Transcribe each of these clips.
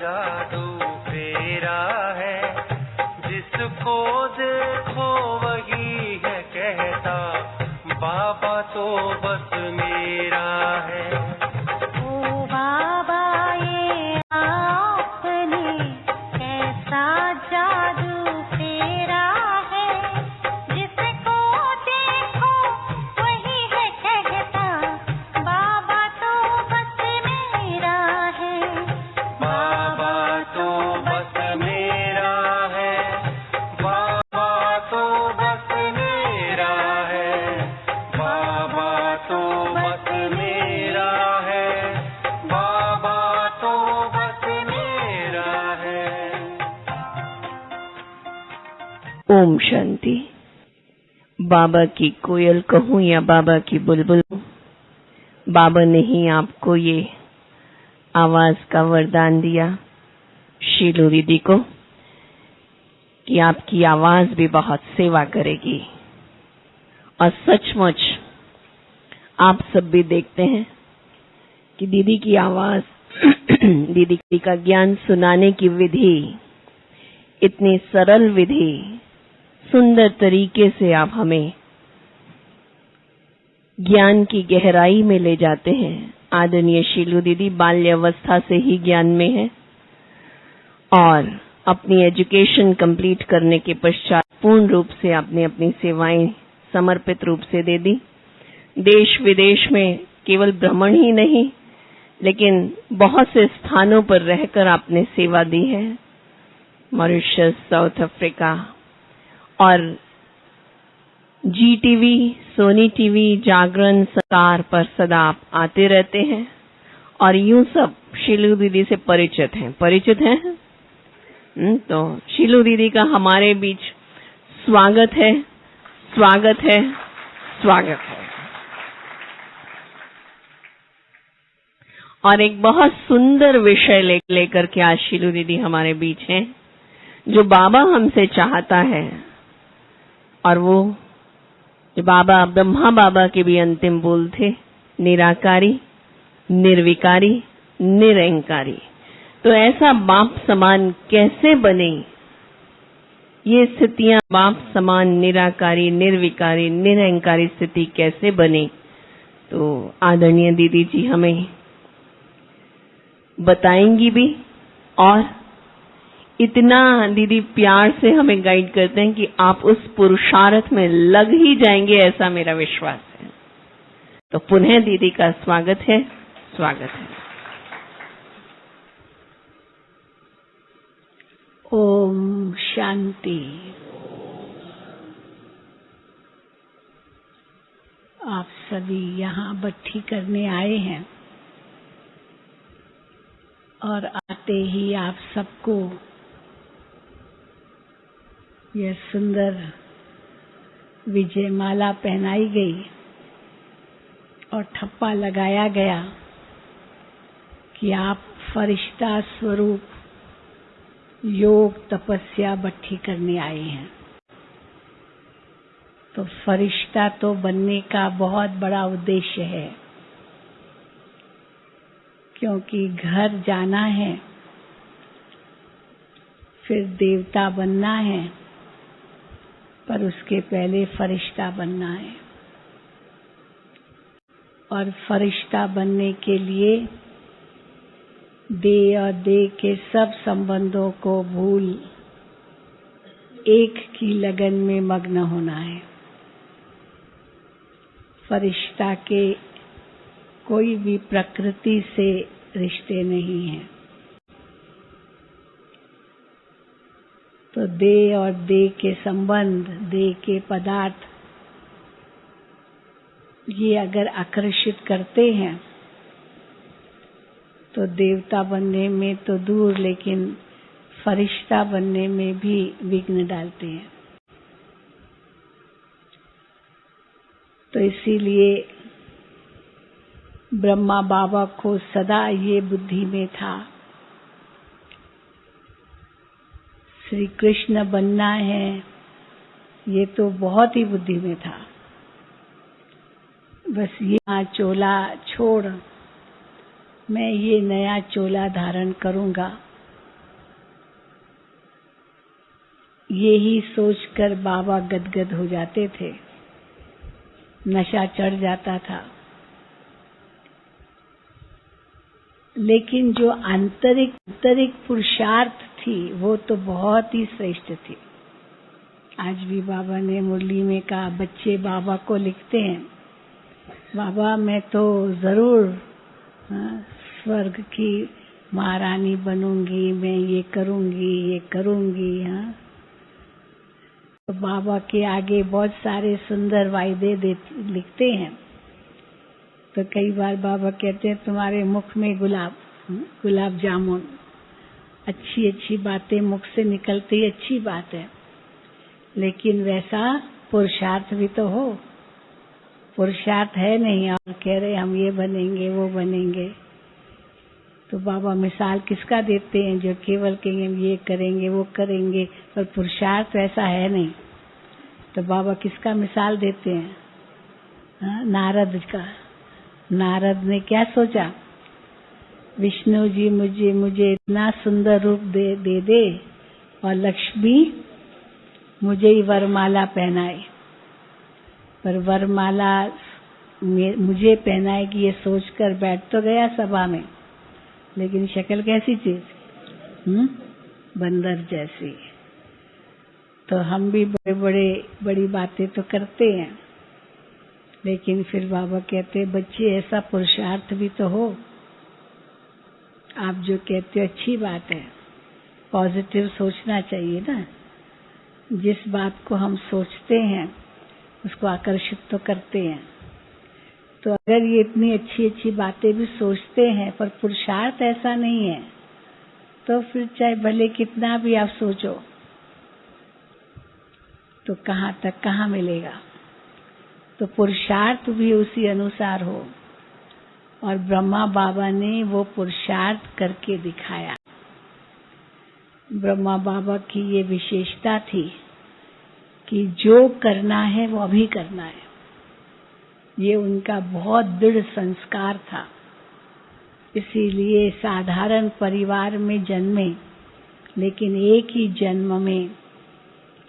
जादू फेरा है, जिसको देखो वही है कहता, बाबा तो बस मेरा है। ओ बाबा ये आपने कैसा जादू फेरा है, जिसको देखो वही है कहता, बाबा तो बस मेरा है। बाबा तो बस मेरा है, बाबा तो बस मेरा है, बाबा तो बस मेरा है, बाबा तो बस मेरा है। ओम शांति। बाबा की कोयल कहूँ या बाबा की बुलबुल, बाबा ने ही आपको ये आवाज का वरदान दिया शीलू दीदी को कि आपकी आवाज भी बहुत सेवा करेगी। और सचमुच आप सब भी देखते हैं कि दीदी की आवाज दीदी का ज्ञान सुनाने की विधि, इतनी सरल विधि, सुंदर तरीके से आप हमें ज्ञान की गहराई में ले जाते हैं। आदरणीय शीलू दीदी बाल्यावस्था से ही ज्ञान में है और अपनी एजुकेशन कंप्लीट करने के पश्चात पूर्ण रूप से आपने अपनी सेवाएं समर्पित रूप से दे दी। देश विदेश में केवल भ्रमण ही नहीं, लेकिन बहुत से स्थानों पर रहकर आपने सेवा दी है। मॉरिशस, साउथ अफ्रीका और जी टीवी, सोनी टीवी, जागरण, सतार पर सदा आप आते रहते हैं और यूं सब शीलू दीदी से परिचित हैं। तो शीलू दीदी का हमारे बीच स्वागत है, स्वागत है, स्वागत है। और एक बहुत सुंदर विषय लेकर के आज शीलू दीदी हमारे बीच हैं, जो बाबा हमसे चाहता है। और वो जो बाबा, ब्रह्मा बाबा के भी अंतिम बोल थे, निराकारी, निर्विकारी, निरंकारी। तो ऐसा बाप समान कैसे बने, ये स्थितियां बाप समान निराकारी, निर्विकारी, निरंकारी स्थिति कैसे बने, तो आदरणीय दीदी जी हमें बताएंगी भी। और इतना दीदी प्यार से हमें गाइड करते हैं कि आप उस पुरुषार्थ में लग ही जाएंगे, ऐसा मेरा विश्वास है। तो पुनः दीदी का स्वागत है, स्वागत है। ओम शांति। आप सभी यहाँ भट्टी करने आए हैं और आते ही आप सबको यह सुंदर विजय माला पहनाई गई और ठप्पा लगाया गया कि आप फरिश्ता स्वरूप योग तपस्या भट्टी करने आए हैं। तो फरिश्ता तो बनने का बहुत बड़ा उद्देश्य है, क्योंकि घर जाना है, फिर देवता बनना है, पर उसके पहले फरिश्ता बनना है। और फरिश्ता बनने के लिए देह और देह के सब संबंधों को भूल एक की लगन में मग्न होना है। फरिश्ता के कोई भी प्रकृति से रिश्ते नहीं हैं। तो देह और देह के संबंध, देह के पदार्थ, ये अगर आकर्षित करते हैं तो देवता बनने में तो दूर, लेकिन फरिश्ता बनने में भी विघ्न डालते हैं। तो इसीलिए ब्रह्मा बाबा को सदा ये बुद्धि में था, श्री कृष्ण बनना है, ये तो बहुत ही बुद्धि में था। बस ये चोला छोड़, मैं ये नया चोला धारण करूंगा यही सोचकर बाबा गदगद हो जाते थे, नशा चढ़ जाता था। लेकिन जो आंतरिक पुरुषार्थ थी वो तो बहुत ही श्रेष्ठ थी। आज भी बाबा ने मुरली में कहा, बच्चे बाबा को लिखते हैं, बाबा मैं तो जरूर स्वर्ग की महारानी बनूंगी, मैं ये करूंगी। तो बाबा के आगे बहुत सारे सुंदर वायदे लिखते हैं। तो कई बार बाबा कहते हैं तुम्हारे मुख में गुलाब जामुन, अच्छी बातें मुख से निकलती ही अच्छी बात है, लेकिन वैसा पुरुषार्थ भी तो हो। पुरुषार्थ है नहीं और कह रहे हम ये बनेंगे वो बनेंगे। तो बाबा मिसाल किसका देते हैं, जो केवल कहेंगे हम ये करेंगे वो करेंगे, पर पुरुषार्थ ऐसा है नहीं। तो बाबा किसका मिसाल देते हैं? नारद का। नारद ने क्या सोचा, विष्णु जी मुझे इतना सुंदर रूप दे दे और लक्ष्मी मुझे ही वरमाला पहनाए, पर वरमाला मुझे पहनाएगी ये सोचकर बैठ तो गया सभा में, लेकिन शक्ल कैसी चीज, बंदर जैसी। तो हम भी बड़ी बातें तो करते हैं, लेकिन फिर बाबा कहते बच्चे ऐसा पुरुषार्थ भी तो हो। आप जो कहते हो अच्छी बात है, पॉजिटिव सोचना चाहिए ना। जिस बात को हम सोचते हैं उसको आकर्षित तो करते हैं। तो अगर ये इतनी अच्छी बातें भी सोचते हैं पर पुरुषार्थ ऐसा नहीं है, तो फिर चाहे भले कितना भी आप सोचो तो कहाँ मिलेगा। तो पुरुषार्थ भी उसी अनुसार हो, और ब्रह्मा बाबा ने वो पुरुषार्थ करके दिखाया। ब्रह्मा बाबा की ये विशेषता थी कि जो करना है वो अभी करना है। ये उनका बहुत दृढ़ संस्कार था। इसीलिए साधारण परिवार में जन्मे, लेकिन एक ही जन्म में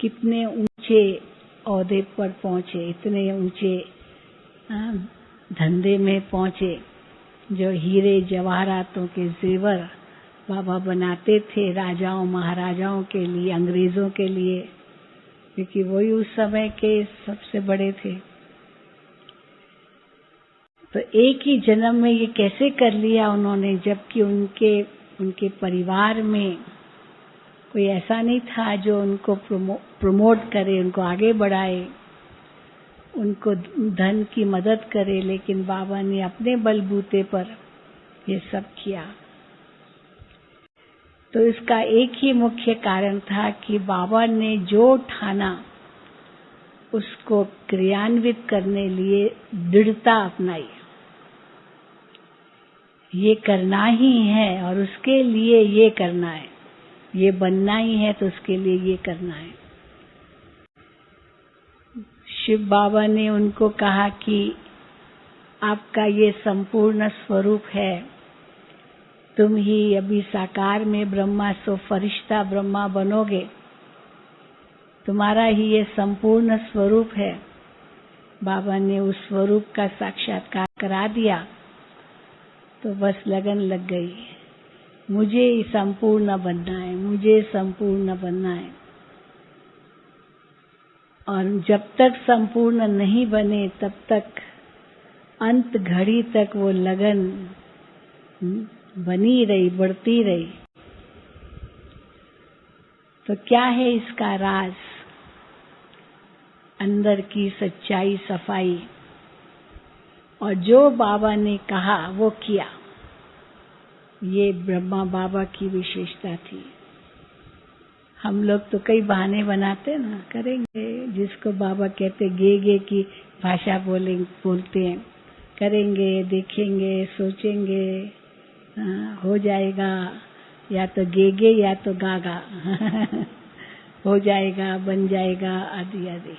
कितने ऊंचे ओहदे पर पहुंचे, इतने ऊंचे धंधे में पहुंचे। जो हीरे जवाहरातों के जेवर बाबा बनाते थे राजाओं महाराजाओं के लिए, अंग्रेजों के लिए, क्योंकि वही उस समय के सबसे बड़े थे। तो एक ही जन्म में ये कैसे कर लिया उन्होंने, जबकि उनके परिवार में कोई ऐसा नहीं था जो उनको प्रमोट करे, उनको आगे बढ़ाए, उनको धन की मदद करे। लेकिन बाबा ने अपने बलबूते पर ये सब किया। तो इसका एक ही मुख्य कारण था कि बाबा ने जो ठाना उसको क्रियान्वित करने लिए दृढ़ता अपनाई। ये करना ही है और उसके लिए ये करना है, ये बनना ही है तो उसके लिए ये करना है। शिव बाबा ने उनको कहा कि आपका ये संपूर्ण स्वरूप है, तुम ही अभी साकार में ब्रह्मा सो फरिश्ता ब्रह्मा बनोगे, तुम्हारा ही ये संपूर्ण स्वरूप है। बाबा ने उस स्वरूप का साक्षात्कार करा दिया तो बस लगन लग गई, मुझे ही संपूर्ण बनना है, मुझे संपूर्ण बनना है। और जब तक संपूर्ण नहीं बने तब तक अंत घड़ी तक वो लगन बनी रही, बढ़ती रही। तो क्या है इसका राज? अंदर की सच्चाई, सफाई, और जो बाबा ने कहा वो किया। ये ब्रह्मा बाबा की विशेषता थी। हम लोग तो कई बहाने बनाते ना, करेंगे, जिसको बाबा कहते गे की भाषा बोलते हैं, करेंगे, देखेंगे, सोचेंगे, हो जाएगा, या तो गेगे या तो गागा हो जाएगा, बन जाएगा, आदि आदि।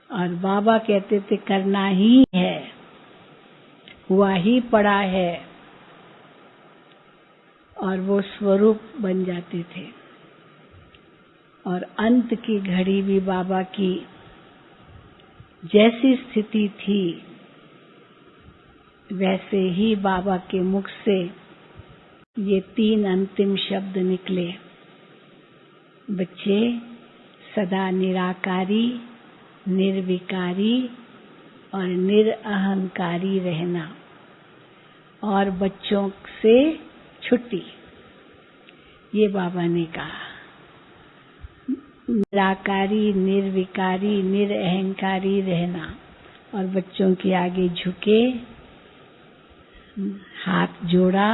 और बाबा कहते थे करना ही है, हुआ ही पड़ा है, और वो स्वरूप बन जाते थे। और अंत की घड़ी भी बाबा की जैसी स्थिति थी वैसे ही बाबा के मुख से ये 3 अंतिम शब्द निकले, बच्चे सदा निराकारी, निर्विकारी और निरअहंकारी रहना, और बच्चों से छुट्टी। ये बाबा ने कहा, निराकारी, निर्विकारी, निरअहंकारी रहना और बच्चों के आगे झुके, हाथ जोड़ा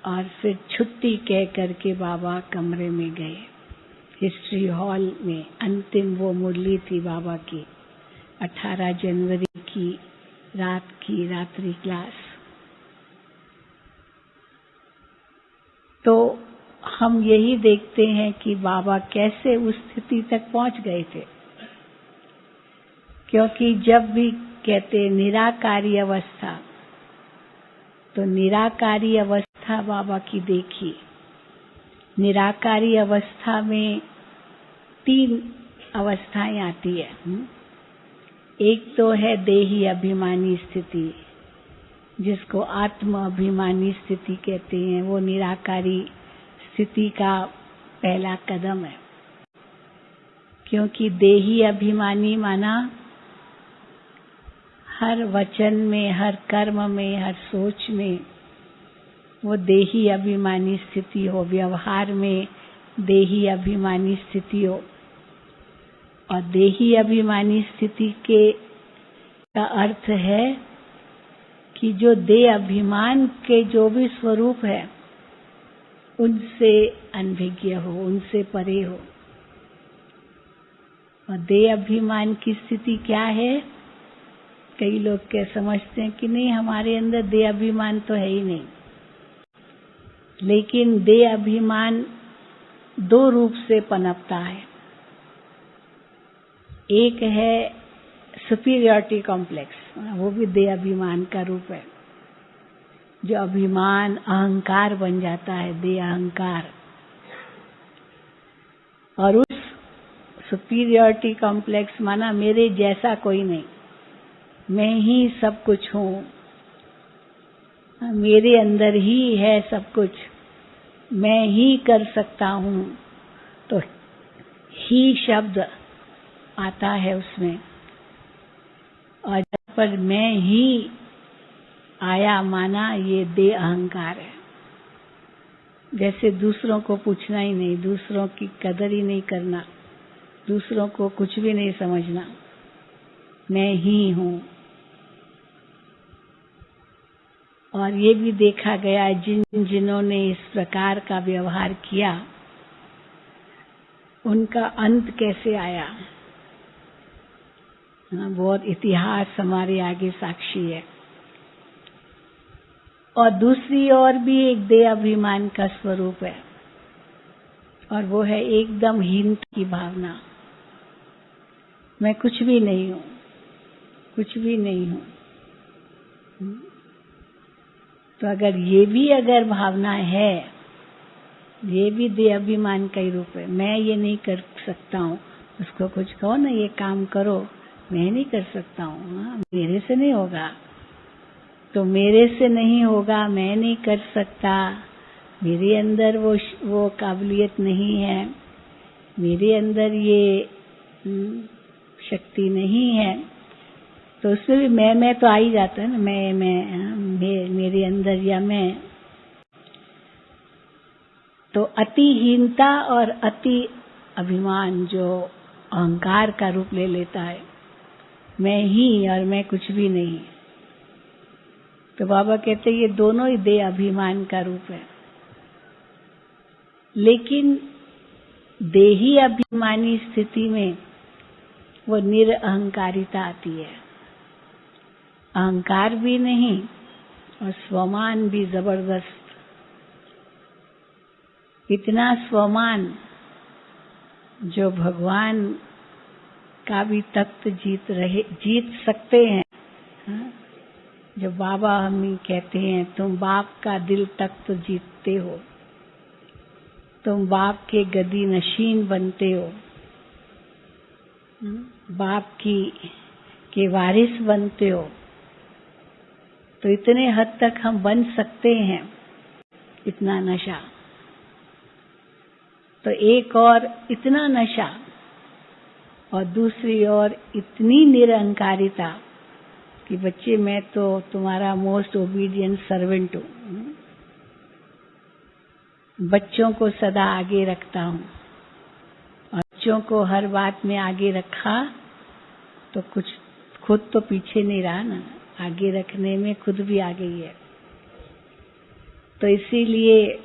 और फिर छुट्टी कह करके बाबा कमरे में गए। हिस्ट्री हॉल में अंतिम वो मुरली थी बाबा की, 18 जनवरी की रात की रात्रि क्लास। तो हम यही देखते हैं कि बाबा कैसे उस स्थिति तक पहुंच गए थे, क्योंकि जब भी कहते निराकारी अवस्था, तो निराकारी अवस्था बाबा की देखी। निराकारी अवस्था में 3 अवस्थाएं आती है। एक तो है देही अभिमानी स्थिति, जिसको आत्म अभिमानी स्थिति कहते हैं। वो निराकारी स्थिति का पहला कदम है, क्योंकि देही अभिमानी माना हर वचन में, हर कर्म में, हर सोच में वो देही अभिमानी स्थिति हो, व्यवहार में देही अभिमानी स्थिति हो। और देही अभिमानी स्थिति का अर्थ है कि जो देह अभिमान के जो भी स्वरूप है उनसे अनभिज्ञ हो, उनसे परे हो। और देह अभिमान की स्थिति क्या है? कई लोग क्या समझते हैं कि नहीं, हमारे अंदर देह अभिमान तो है ही नहीं। लेकिन देह अभिमान 2 रूप से पनपता है। एक है सुपीरियरिटी कॉम्प्लेक्स, वो भी देह अभिमान का रूप है, जो अभिमान अहंकार बन जाता है, देह अहंकार। और उस सुपीरियरिटी कॉम्प्लेक्स माना मेरे जैसा कोई नहीं, मैं ही सब कुछ हूँ, मेरे अंदर ही है सब कुछ, मैं ही कर सकता हूँ। तो ही शब्द आता है उसमें, और जब पर मैं ही आया माना ये देह अहंकार है। जैसे दूसरों को पूछना ही नहीं, दूसरों की कदर ही नहीं करना, दूसरों को कुछ भी नहीं समझना, मैं ही हूँ। और ये भी देखा गया जिन्होंने इस प्रकार का व्यवहार किया उनका अंत कैसे आया। बहुत इतिहास हमारे आगे साक्षी है। और दूसरी ओर भी एक देह अभिमान का स्वरूप है, और वो है एकदम हीनता की भावना। मैं कुछ भी नहीं हूँ, कुछ भी नहीं हूँ। तो अगर भावना है, ये भी देह अभिमान का ही रूप है। मैं ये नहीं कर सकता हूँ, उसको कुछ कहो ना, ये काम करो, मैं नहीं कर सकता हूँ, मेरे से नहीं होगा। तो मेरे से नहीं होगा, मैं नहीं कर सकता, मेरे अंदर वो काबिलियत नहीं है, मेरे अंदर ये शक्ति नहीं है। तो उसमें भी मैं तो आ ही जाता है ना, मेरे अंदर या मैं। तो अतिहीनता और अति अभिमान जो अहंकार का रूप ले लेता है, मैं ही और मैं कुछ भी नहीं। तो बाबा कहते हैं ये दोनों ही देह अभिमान का रूप है। लेकिन देही अभिमानी स्थिति में वो निरअहंकारिता आती है, अहंकार भी नहीं और स्वमान भी जबरदस्त। इतना स्वमान जो भगवान का भी तख्त जीत सकते हैं। जो बाबा हमें कहते हैं तुम बाप का दिल तख्त जीतते हो, तुम बाप के गदी नशीन बनते हो, बाप के वारिस बनते हो, तो इतने हद तक हम बन सकते हैं, इतना नशा। तो एक और इतना नशा और दूसरी ओर इतनी निरहंकारिता कि बच्चे मैं तो तुम्हारा मोस्ट ओबीडियंट सर्वेंट हूँ, बच्चों को सदा आगे रखता हूँ, और बच्चों को हर बात में आगे रखा तो कुछ खुद तो पीछे नहीं रहा ना, आगे रखने में खुद भी आगे ही है। तो इसीलिए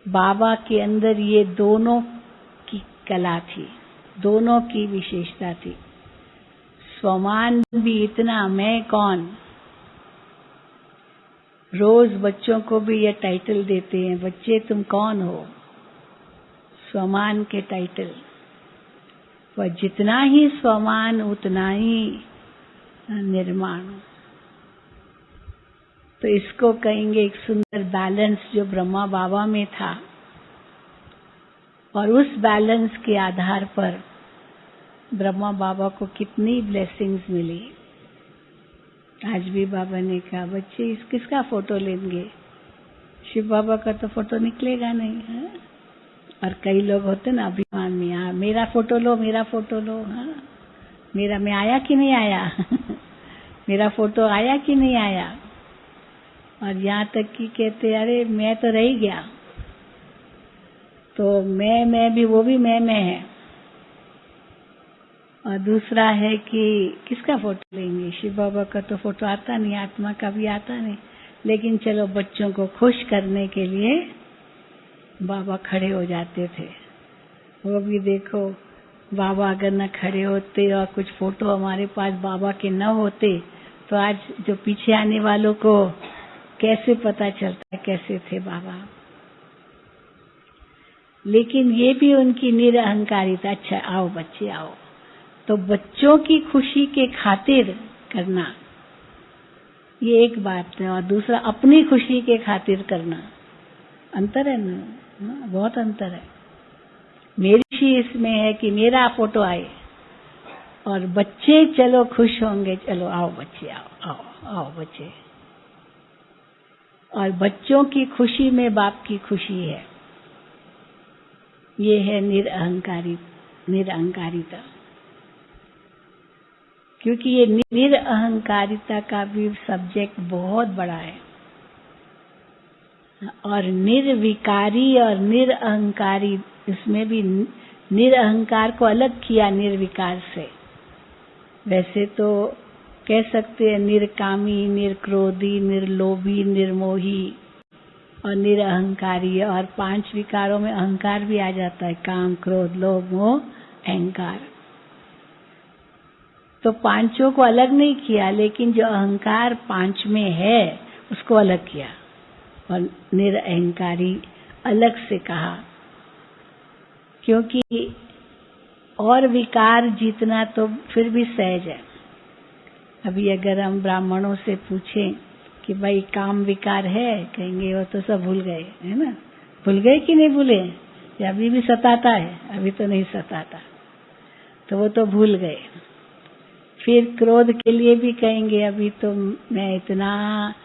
बाबा के अंदर ये दोनों की कला थी, दोनों की विशेषता थी। स्वमान भी इतना, मैं कौन। रोज बच्चों को भी ये टाइटल देते हैं, बच्चे तुम कौन हो, स्वमान के टाइटल। पर जितना ही स्वमान उतना ही निर्माण। तो इसको कहेंगे एक सुंदर बैलेंस जो ब्रह्मा बाबा में था, और उस बैलेंस के आधार पर ब्रह्मा बाबा को कितनी ब्लेसिंग्स मिली। आज भी बाबा ने कहा बच्चे किसका फोटो लेंगे, शिव बाबा का तो फोटो निकलेगा नहीं है? और कई लोग होते ना अभिमान में, हाँ मेरा फोटो लो, मेरा फोटो लो, हाँ मेरा मैं आया कि नहीं आया मेरा फोटो आया कि नहीं आया। और यहाँ तक कि कहते अरे मैं तो रह गया, तो मैं भी, वो भी मैं है। और दूसरा है कि किसका फोटो लेंगे, शिव बाबा का तो फोटो आता नहीं, आत्मा का भी आता नहीं, लेकिन चलो बच्चों को खुश करने के लिए बाबा खड़े हो जाते थे। वो भी देखो, बाबा अगर न खड़े होते और कुछ फोटो हमारे पास बाबा के न होते तो आज जो पीछे आने वालों को कैसे पता चलता है कैसे थे बाबा। लेकिन ये भी उनकी निरअहंकारिता। अच्छा आओ बच्चे आओ, तो बच्चों की खुशी के खातिर करना ये एक बात है, और दूसरा अपनी खुशी के खातिर करना, अंतर है ना, बहुत अंतर है। मेरी खुशी इसमें है कि मेरा फोटो आए, और बच्चे चलो खुश होंगे, चलो आओ बच्चे आओ आओ आओ बच्चे। और बच्चों की खुशी में बाप की खुशी है, ये है निरअहंकारिता। क्योंकि ये निरअहंकारिता का भी सब्जेक्ट बहुत बड़ा है, और निर्विकारी और निरअहंकारी, इसमें भी निरअहंकार को अलग किया निर्विकार से। वैसे तो कह सकते हैं निर्कामी, निर्क्रोधी, निर्लोभी, निर्मोही और निरअहंकारी, और 5 विकारों में अहंकार भी आ जाता है, काम, क्रोध, लोभ, मोह, अहंकार। तो पांचों को अलग नहीं किया, लेकिन जो अहंकार 5 में है उसको अलग किया, और निरअहंकारी अलग से कहा। क्योंकि और विकार जीतना तो फिर भी सहज है। अभी अगर हम ब्राह्मणों से पूछें कि भाई काम विकार है, कहेंगे वो तो सब भूल गए, है ना। भूल गए कि नहीं भूले, या अभी भी सताता है, अभी तो नहीं सताता, तो वो तो भूल गए। फिर क्रोध के लिए भी कहेंगे अभी तो मैं इतना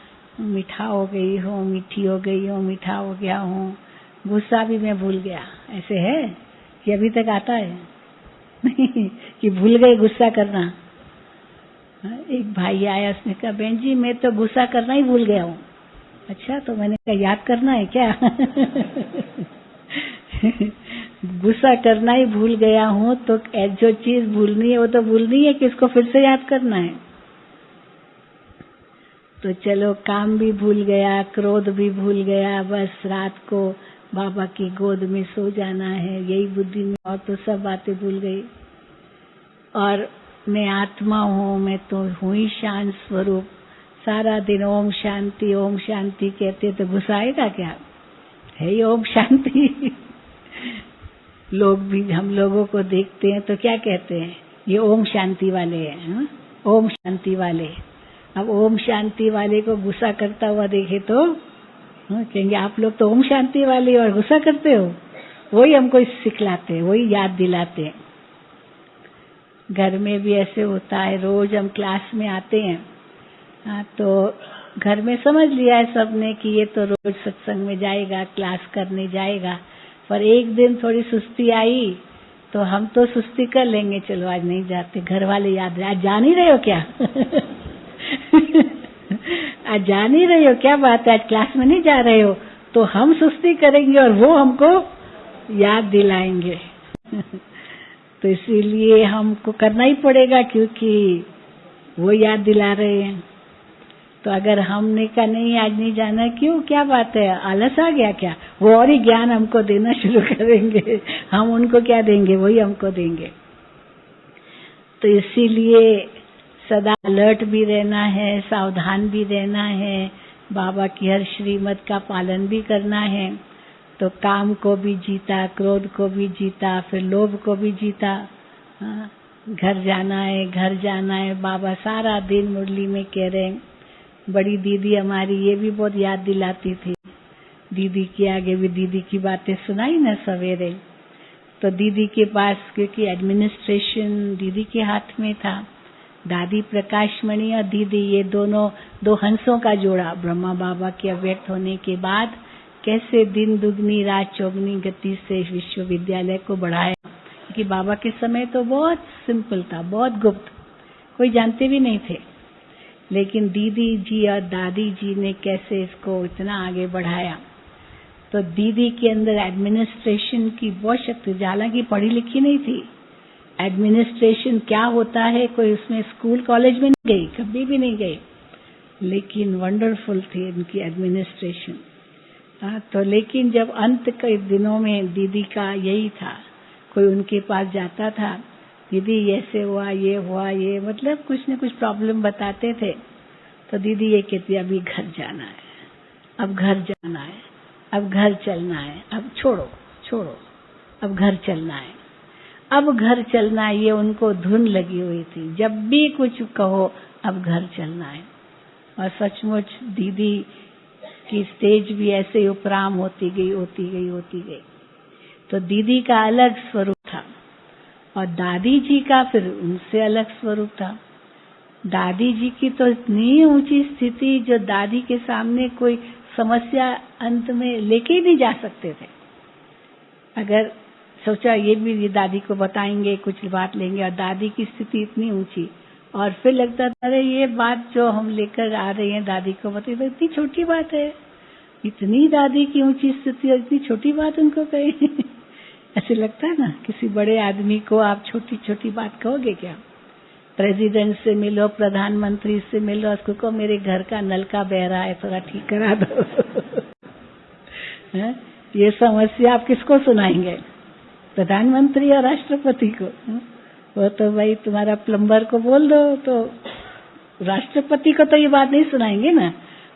मीठा हो गई हूँ, मीठी हो गई हूँ, मीठा हो गया हूँ। गुस्सा भी मैं भूल गया, ऐसे है कि अभी तक आता है नहीं कि भूल गए गुस्सा करना। एक भाई आया, उसने कहा बहन जी मैं तो गुस्सा करना ही भूल गया हूँ। अच्छा, तो मैंने कहा याद करना है क्या गुस्सा करना ही भूल गया हूँ, तो जो चीज भूलनी है वो तो भूलनी है कि इसको फिर से याद करना है। तो चलो काम भी भूल गया, क्रोध भी भूल गया, बस रात को बाबा की गोद में सो जाना है, यही बुद्धि में, और तो सब बातें भूल गई। और मैं आत्मा हूँ, मैं तो हूँ ही शांत स्वरूप, सारा दिन ओम शांति कहते तो गुस्सा आएगा क्या, है ही ओम शांति लोग भी हम लोगों को देखते हैं तो क्या कहते हैं, ये ओम शांति वाले हैं, ओम शांति वाले। अब ओम शांति वाले को गुस्सा करता हुआ देखे तो कहेंगे आप लोग तो ओम शांति वाले और गुस्सा करते हो। वही हमको सिखलाते हैं, वही याद दिलाते हैं। घर में भी ऐसे होता है, रोज हम क्लास में आते हैं तो घर में समझ लिया है सबने कि ये तो रोज सत्संग में जाएगा, क्लास करने जाएगा, पर एक दिन थोड़ी सुस्ती आई तो हम तो सुस्ती कर लेंगे, चलो आज नहीं जाते। घर वाले याद रहे, आज जा नहीं रहे हो क्या? आज जा नहीं रहे हो, क्या बात है, आज क्लास में नहीं जा रहे हो? तो हम सुस्ती करेंगे और वो हमको याद दिलाएंगे। तो इसीलिए हमको करना ही पड़ेगा, क्योंकि वो याद दिला रहे हैं। तो अगर हमने कहा नहीं आज नहीं जाना, क्यों, क्या बात है, आलस आ गया क्या? वो और ही ज्ञान हमको देना शुरू करेंगे। हम उनको क्या देंगे, वही हमको देंगे। तो इसीलिए सदा अलर्ट भी रहना है, सावधान भी रहना है, बाबा की हर श्रीमत का पालन भी करना है। तो काम को भी जीता, क्रोध को भी जीता, फिर लोभ को भी जीता। घर जाना है, घर जाना है, बाबा सारा दिन मुरली में कह रहे हैं। बड़ी दीदी हमारी ये भी बहुत याद दिलाती थी। दीदी के आगे भी दीदी की बातें सुनाई ना सवेरे। तो दीदी के पास, क्योंकि एडमिनिस्ट्रेशन दीदी के हाथ में था, दादी प्रकाशमणि और दीदी ये दोनों दो हंसों का जोड़ा, ब्रह्मा बाबा के अव्यक्त होने के बाद कैसे दिन दुगनी रात चौगनी गति से विश्वविद्यालय को बढ़ाया। क्योंकि बाबा के समय तो बहुत सिंपल था, बहुत गुप्त, कोई जानते भी नहीं थे। लेकिन दीदी जी और दादी जी ने कैसे इसको इतना आगे बढ़ाया। तो दीदी के अंदर एडमिनिस्ट्रेशन की बहुत शक्ति, हालांकि पढ़ी लिखी नहीं थी। एडमिनिस्ट्रेशन क्या होता है, कोई उसमें स्कूल कॉलेज में नहीं गई, कभी भी नहीं गई, लेकिन वंडरफुल थी इनकी एडमिनिस्ट्रेशन। तो लेकिन जब अंत के दिनों में दीदी का यही था, कोई उनके पास जाता था, दीदी ऐसे हुआ, ये मतलब कुछ न कुछ प्रॉब्लम बताते थे। तो दीदी ये कहती अभी घर जाना है, अब घर जाना है, अब घर चलना है, अब छोड़ो, अब घर चलना है, अब घर चलना है। ये उनको धुन लगी हुई थी, जब भी कुछ कहो अब घर चलना है। और सचमुच दीदी की स्टेज भी ऐसे उपराम होती गई। तो दीदी का अलग स्वरूप था और दादी जी का फिर उनसे अलग स्वरूप था। दादी जी की तो इतनी ऊंची स्थिति, जो दादी के सामने कोई समस्या अंत में लेके ही नहीं जा सकते थे। अगर सोचा ये भी ये दादी को बताएंगे, कुछ बात लेंगे, और दादी की स्थिति इतनी ऊंची, और फिर लगता था अरे ये बात जो हम लेकर आ रहे हैं दादी को बताइए, तो इतनी छोटी बात है, इतनी दादी की ऊंची स्थिति और इतनी छोटी बात उनको कहे। ऐसे लगता है ना, किसी बड़े आदमी को आप छोटी छोटी बात कहोगे क्या? प्रेसिडेंट से मिलो, प्रधानमंत्री से मिलो, उसको कहो मेरे घर का नलका बह रहा है, थोड़ा ठीक करा दो। ये समस्या आप किसको सुनाएंगे? प्रधानमंत्री और राष्ट्रपति को? वो तो भाई तुम्हारा प्लम्बर को बोल दो, तो राष्ट्रपति को तो ये बात नहीं सुनाएंगे ना।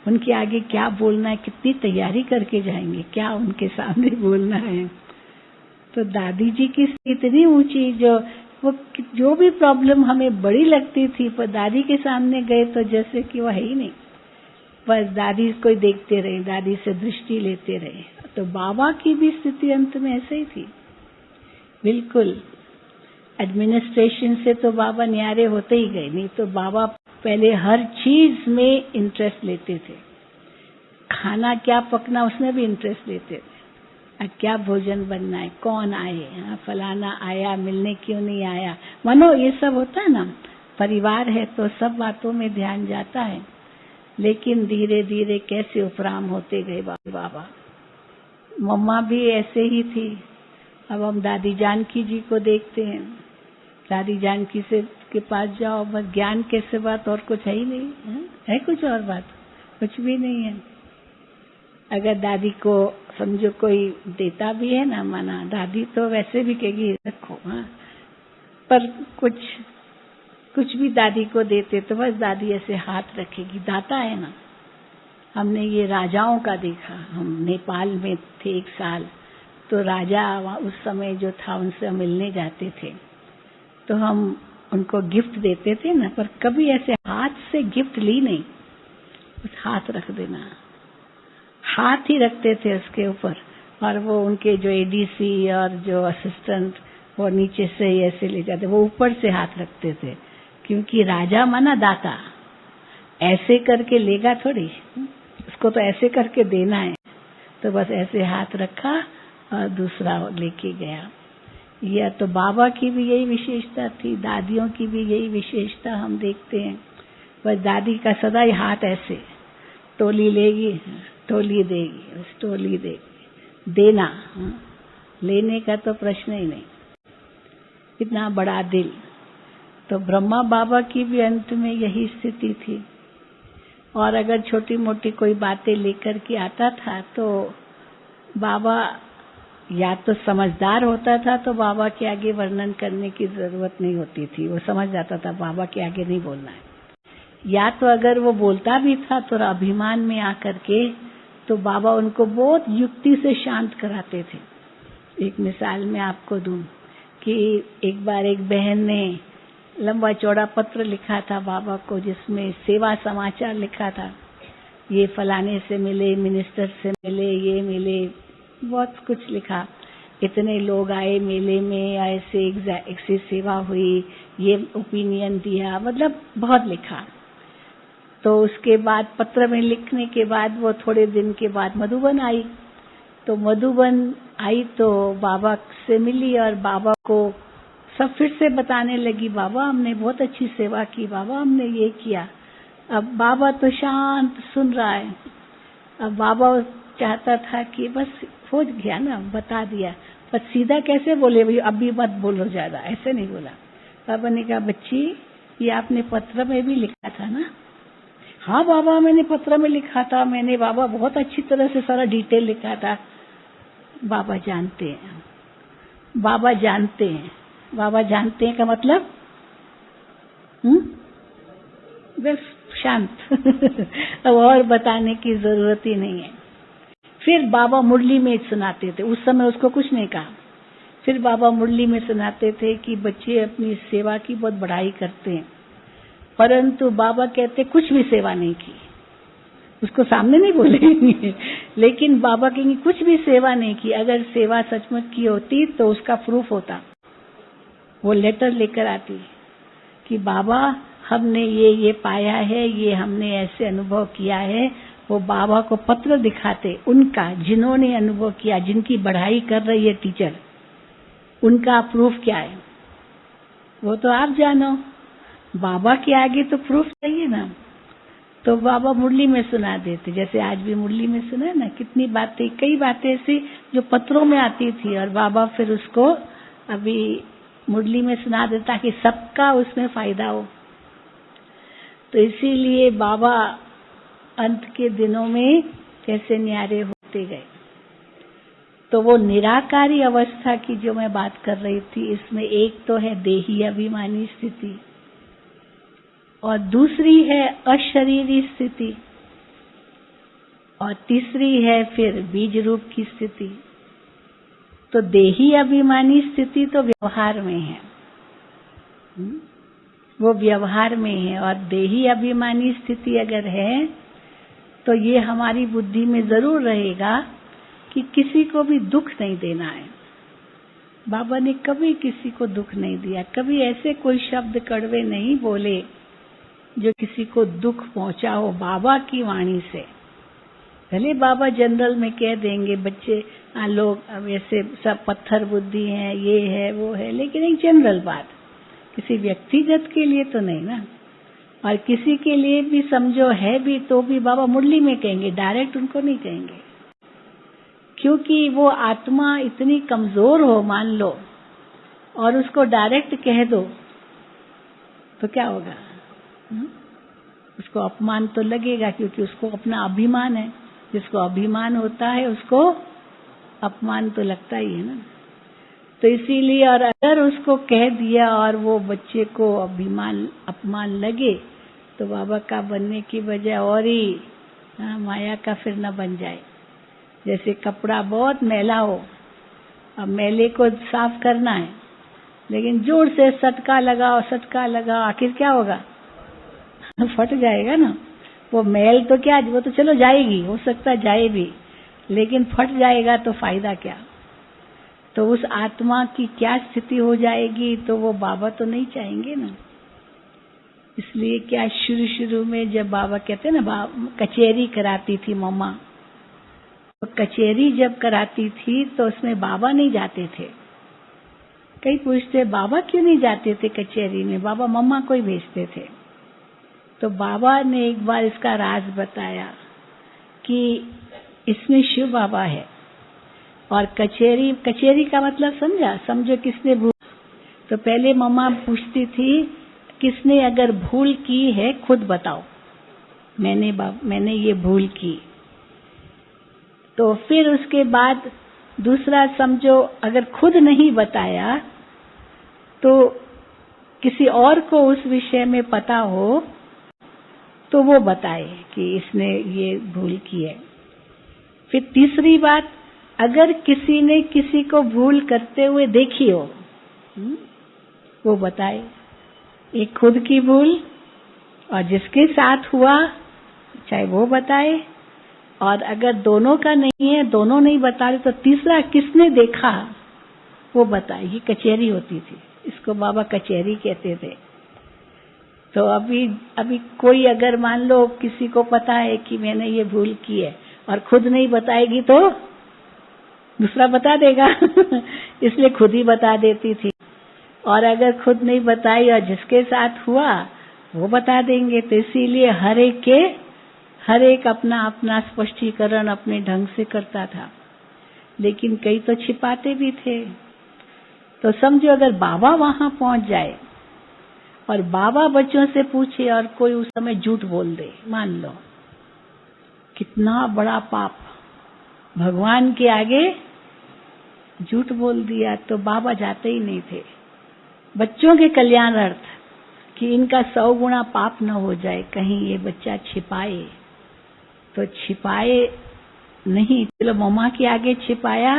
उनके आगे क्या बोलना है, कितनी तैयारी करके जाएंगे, क्या उनके सामने बोलना है। तो दादी जी की इतनी ऊंची, जो भी प्रॉब्लम हमें बड़ी लगती थी, पर दादी के सामने गए तो जैसे कि वो है ही नहीं, बस दादी को देखते रहे, दादी से दृष्टि लेते रहे। तो बाबा की भी स्थिति अंत में ऐसे ही थी, बिल्कुल। एडमिनिस्ट्रेशन से तो बाबा न्यारे होते ही गए, नहीं तो बाबा पहले हर चीज में इंटरेस्ट लेते थे। खाना क्या पकना, उसमें भी इंटरेस्ट लेते थे। क्या भोजन बनना है, कौन आए, फलाना आया, मिलने क्यों नहीं आया, मानो ये सब होता है ना। परिवार है तो सब बातों में ध्यान जाता है, लेकिन धीरे धीरे कैसे उपराम होते गए बाबा। मम्मा भी ऐसे ही थी। अब हम दादी जानकी जी को देखते हैं, दादी जानकी से के पास जाओ, बस ज्ञान के सिवा और कुछ है ही नहीं है कुछ और बात, कुछ भी नहीं है। अगर दादी को समझो कोई देता भी है ना, माना दादी तो वैसे भी कहेगी रखो, पर कुछ भी दादी को देते तो बस दादी ऐसे हाथ रखेगी, दाता है ना। हमने ये राजाओं का देखा, हम नेपाल में थे 1 साल, तो राजा उस समय जो था उनसे मिलने जाते थे, तो हम उनको गिफ्ट देते थे ना, पर कभी ऐसे हाथ से गिफ्ट ली नहीं, बस हाथ रख देना, हाथ ही रखते थे उसके ऊपर, और वो उनके जो एडीसी और जो असिस्टेंट वो नीचे से ही ऐसे ले जाते, वो ऊपर से हाथ रखते थे, क्योंकि राजा माना दाता, ऐसे करके लेगा थोड़ी, उसको तो ऐसे करके देना है, तो बस ऐसे हाथ रखा और दूसरा लेके गया। यह तो बाबा की भी यही विशेषता थी, दादियों की भी यही विशेषता हम देखते हैं। बस दादी का सदा ही हाथ ऐसे, टोली लेगी, टोली देगी, बस टोली देगी, देना, लेने का तो प्रश्न ही नहीं। इतना बड़ा दिल। तो ब्रह्मा बाबा की भी अंत में यही स्थिति थी। और अगर छोटी मोटी कोई बातें लेकर के आता था तो बाबा या तो समझदार होता था, तो बाबा के आगे वर्णन करने की जरूरत नहीं होती थी, वो समझ जाता था बाबा के आगे नहीं बोलना है। या तो अगर वो बोलता भी था तो अभिमान में आकर के, तो बाबा उनको बहुत युक्ति से शांत कराते थे। एक मिसाल मैं आपको दूं कि एक बार एक बहन ने लंबा चौड़ा पत्र लिखा था बाबा को, जिसमें सेवा समाचार लिखा था, ये फलाने से मिले, मिनिस्टर से मिले, ये मिले, बहुत कुछ लिखा, इतने लोग आए मेले में, ऐसे सेवा हुई, ये ओपिनियन दिया, मतलब बहुत लिखा। तो उसके बाद पत्र में लिखने के बाद वो थोड़े दिन के बाद मधुबन आई, तो मधुबन आई तो बाबा से मिली और बाबा को सब फिर से बताने लगी, बाबा हमने बहुत अच्छी सेवा की, बाबा हमने ये किया। अब बाबा तो शांत सुन रहा है। अब बाबा चाहता था कि बस हो गया ना, बता दिया, पर सीधा कैसे बोले, भाई अभी मत बोलो ज्यादा, ऐसे नहीं बोला। बाबा ने कहा, बच्ची ये आपने पत्र में भी लिखा था ना? हाँ बाबा मैंने पत्र में लिखा था, मैंने बाबा बहुत अच्छी तरह से सारा डिटेल लिखा था। बाबा जानते हैं, बाबा जानते हैं, बाबा जानते हैं का मतलब बस शांत अब और बताने की जरूरत ही नहीं है। फिर बाबा मुरली में सुनाते थे, उस समय उसको कुछ नहीं कहा। फिर बाबा मुरली में सुनाते थे कि बच्चे अपनी सेवा की बहुत बड़ाई करते हैं, परंतु बाबा कहते कुछ भी सेवा नहीं की। उसको सामने नहीं बोले लेकिन बाबा कहेंगे कुछ भी सेवा नहीं की। अगर सेवा सचमुच की होती तो उसका प्रूफ होता, वो लेटर लेकर आती कि बाबा हमने ये पाया है, ये हमने ऐसे अनुभव किया है। वो बाबा को पत्र दिखाते उनका, जिन्होंने अनुभव किया, जिनकी बढ़ाई कर रही है टीचर, उनका प्रूफ क्या है वो तो आप जानो, बाबा के आगे तो प्रूफ चाहिए ना। तो बाबा मुरली में सुना देते, जैसे आज भी मुरली में सुना ना, कितनी बातें, कई बातें ऐसी जो पत्रों में आती थी और बाबा फिर उसको अभी मुरली में सुना देता कि सबका उसमें फायदा हो। तो इसीलिए बाबा अंत के दिनों में कैसे न्यारे होते गए। तो वो निराकारी अवस्था की जो मैं बात कर रही थी, इसमें एक तो है देही अभिमानी स्थिति और दूसरी है अशरीरी स्थिति और तीसरी है फिर बीज रूप की स्थिति। तो देही अभिमानी स्थिति तो व्यवहार में है, वो व्यवहार में है। और देही अभिमानी स्थिति अगर है तो ये हमारी बुद्धि में जरूर रहेगा कि किसी को भी दुख नहीं देना है। बाबा ने कभी किसी को दुख नहीं दिया, कभी ऐसे कोई शब्द कड़वे नहीं बोले जो किसी को दुख पहुंचा हो बाबा की वाणी से। भले बाबा जनरल में कह देंगे बच्चे लोग अब ऐसे सब पत्थर बुद्धि हैं, ये है वो है, लेकिन एक जनरल बात, किसी व्यक्तिगत के लिए तो नहीं ना। और किसी के लिए भी समझो है भी तो भी बाबा मुरली में कहेंगे, डायरेक्ट उनको नहीं कहेंगे। क्योंकि वो आत्मा इतनी कमजोर हो मान लो और उसको डायरेक्ट कह दो तो क्या होगा? उसको अपमान तो लगेगा, क्योंकि उसको अपना अभिमान है। जिसको अभिमान होता है उसको अपमान तो लगता ही है ना। तो इसीलिए, और अगर उसको कह दिया और वो बच्चे को अपमान लगे तो बाबा का बनने की बजाय और ही माया का फिर न बन जाए। जैसे कपड़ा बहुत मैला हो, अब मैले को साफ करना है, लेकिन जोर से सटका लगाओ, आखिर क्या होगा? फट जाएगा ना। वो मैल तो क्या, वो तो चलो जाएगी, हो सकता जाए भी, लेकिन फट जाएगा तो फायदा क्या? तो उस आत्मा की क्या स्थिति हो जाएगी, तो वो बाबा तो नहीं चाहेंगे ना। इसलिए क्या शुरू शुरू में जब बाबा कहते हैं ना, कचेरी कराती थी मम्मा, तो कचेरी जब कराती थी तो उसमें बाबा नहीं जाते थे। कई पूछते बाबा क्यों नहीं जाते थे कचेरी में, बाबा मम्मा को ही भेजते थे। तो बाबा ने एक बार इसका राज बताया कि इसमें शिव बाबा है और कचेरी का मतलब समझो किसने भूल। तो पहले मम्मा पूछती थी किसने अगर भूल की है खुद बताओ, मैंने ये भूल की। तो फिर उसके बाद दूसरा समझो अगर खुद नहीं बताया तो किसी और को उस विषय में पता हो तो वो बताए कि इसने ये भूल की है। फिर तीसरी बात, अगर किसी ने किसी को भूल करते हुए देखी हो वो बताए। एक खुद की भूल और जिसके साथ हुआ चाहे वो बताए, और अगर दोनों का नहीं है, दोनों नहीं बता रहे, तो तीसरा किसने देखा वो बताए। ये कचेरी होती थी, इसको बाबा कचेरी कहते थे। तो अभी कोई अगर मान लो किसी को पता है कि मैंने ये भूल की है और खुद नहीं बताएगी तो दूसरा बता देगा इसलिए खुद ही बता देती थी। और अगर खुद नहीं बताई और जिसके साथ हुआ वो बता देंगे। तो इसीलिए हर एक अपना अपना स्पष्टीकरण अपने ढंग से करता था, लेकिन कई तो छिपाते भी थे। तो समझो अगर बाबा वहां पहुंच जाए और बाबा बच्चों से पूछे और कोई उस समय झूठ बोल दे, मान लो कितना बड़ा पाप, भगवान के आगे झूठ बोल दिया, तो बाबा जाते ही नहीं थे। बच्चों के कल्याणार्थ कि इनका 100 गुना पाप न हो जाए, कहीं ये बच्चा छिपाए तो छिपाए नहीं। चलो मम्मा के आगे छिपाया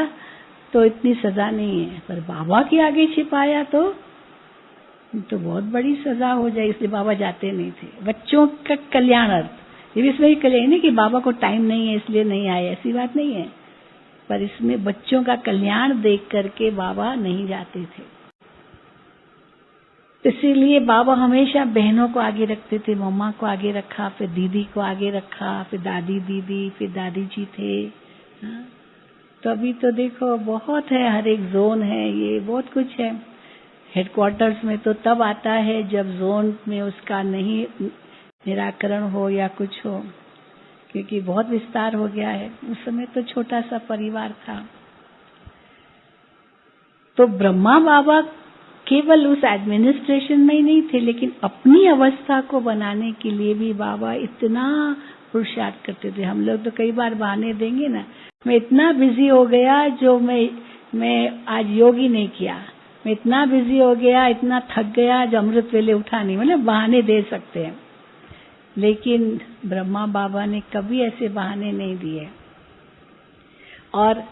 तो इतनी सजा नहीं है, पर बाबा के आगे छिपाया तो बहुत बड़ी सजा हो जाए। इसलिए बाबा जाते नहीं थे। बच्चों का कल्याणार्थ, ये भी इसमें ही कल्याण नहीं कि बाबा को टाइम नहीं है इसलिए नहीं आए, ऐसी बात नहीं है, पर इसमें बच्चों का कल्याण देख करके बाबा नहीं जाते थे। इसीलिए बाबा हमेशा बहनों को आगे रखते थे, मम्मा को आगे रखा, फिर दीदी को आगे रखा, फिर दादी दीदी, फिर दादी जी थे। तो अभी तो देखो बहुत है, हर एक जोन है, ये बहुत कुछ है। हेडक्वार्टर्स में तो तब आता है जब जोन में उसका नहीं निराकरण हो या कुछ हो, क्योंकि बहुत विस्तार हो गया है। उस समय तो छोटा सा परिवार था। तो ब्रह्मा बाबा केवल उस एडमिनिस्ट्रेशन में ही नहीं थे, लेकिन अपनी अवस्था को बनाने के लिए भी बाबा इतना पुरुषार्थ करते थे। हम लोग तो कई बार बहाने देंगे ना, मैं इतना बिजी हो गया जो मैं आज योग ही नहीं किया, मैं इतना बिजी हो गया, इतना थक गया जो अमृत वेले उठा नहीं, मतलब बहाने दे सकते हैं। लेकिन ब्रह्मा बाबा ने कभी ऐसे बहाने नहीं दिए, और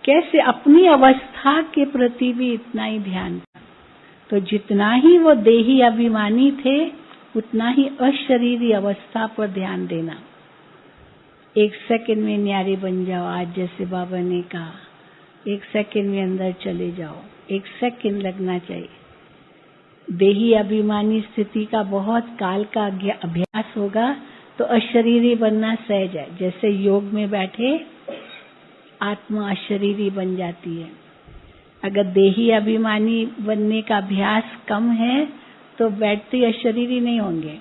कैसे अपनी अवस्था के प्रति भी इतना ही ध्यान। तो जितना ही वो देही अभिमानी थे उतना ही अशरीरी अवस्था पर ध्यान देना। 1 सेकंड में न्यारे बन जाओ, आज जैसे बाबा ने कहा 1 सेकंड में अंदर चले जाओ, 1 सेकंड लगना चाहिए। देही अभिमानी स्थिति का बहुत काल का अभ्यास होगा तो अशरीरी बनना सहज है। जैसे योग में बैठे आत्मा अशरीरी बन जाती है। अगर देही अभिमानी बनने का अभ्यास कम है तो बैठते अशरीरी नहीं होंगे,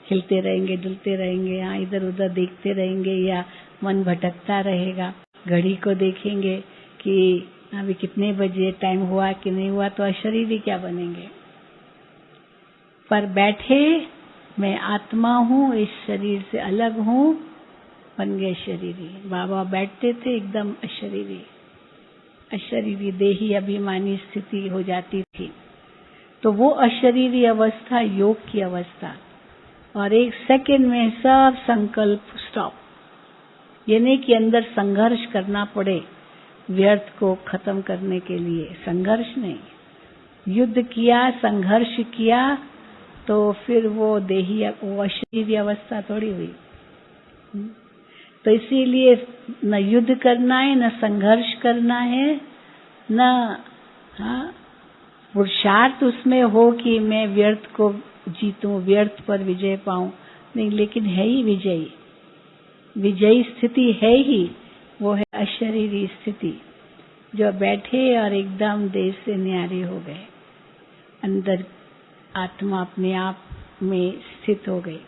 हिलते रहेंगे, डुलते रहेंगे, यहाँ इधर उधर देखते रहेंगे, या मन भटकता रहेगा। घड़ी को देखेंगे कि अभी कितने बजे, टाइम हुआ कि नहीं हुआ, तो अशरीरी क्या बनेंगे। पर बैठे मैं आत्मा हूँ, इस शरीर से अलग हूँ, बन गए शरीरी। बाबा बैठते थे एकदम अशरीरी देही अभिमानी स्थिति हो जाती थी। तो वो अशरीरी अवस्था योग की अवस्था, और 1 सेकंड में सब संकल्प स्टॉप। ये नहीं कि अंदर संघर्ष करना पड़े व्यर्थ को खत्म करने के लिए, संघर्ष नहीं, युद्ध किया, संघर्ष किया तो फिर वो देही वो अशरीरी अवस्था थोड़ी हुई। तो इसीलिए न युद्ध करना है, न संघर्ष करना है, न पुरुषार्थ उसमें हो कि मैं व्यर्थ को जीतूं, व्यर्थ पर विजय पाऊं, नहीं, लेकिन है ही विजयी। विजयी स्थिति है ही, वो है अशरीरी स्थिति, जो बैठे और एकदम देह से न्यारे हो गए, अंदर आत्मा अपने आप में स्थित हो गई।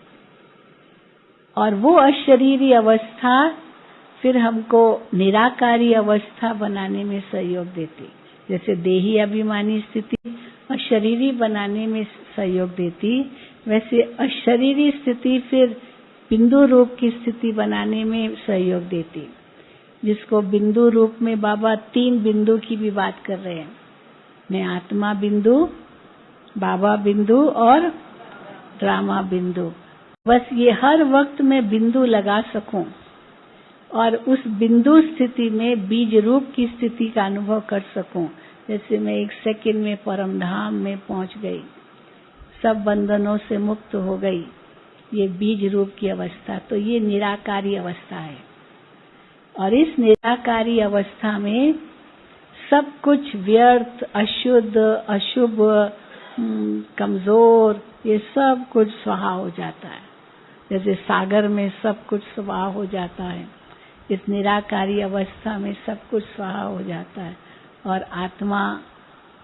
और वो अशरीरी अवस्था फिर हमको निराकारी अवस्था बनाने में सहयोग देती। जैसे देही अभिमानी स्थिति अशरीरी बनाने में सहयोग देती, वैसे अशरीरी स्थिति फिर बिंदु रूप की स्थिति बनाने में सहयोग देती, जिसको बिंदु रूप में बाबा 3 बिंदु की भी बात कर रहे हैं। मैं आत्मा बिंदु, बाबा बिंदु और ड्रामा बिंदु। बस ये हर वक्त मैं बिंदु लगा सकूं और उस बिंदु स्थिति में बीज रूप की स्थिति का अनुभव कर सकूं। जैसे मैं 1 सेकंड में परम धाम में पहुंच गई, सब बंधनों से मुक्त हो गई, ये बीज रूप की अवस्था। तो ये निराकारी अवस्था है। और इस निराकारी अवस्था में सब कुछ व्यर्थ, अशुद्ध, अशुभ, कमजोर, ये सब कुछ स्वाहा हो जाता है। जैसे सागर में सब कुछ स्वाहा हो जाता है, इस निराकारी अवस्था में सब कुछ स्वाहा हो जाता है और आत्मा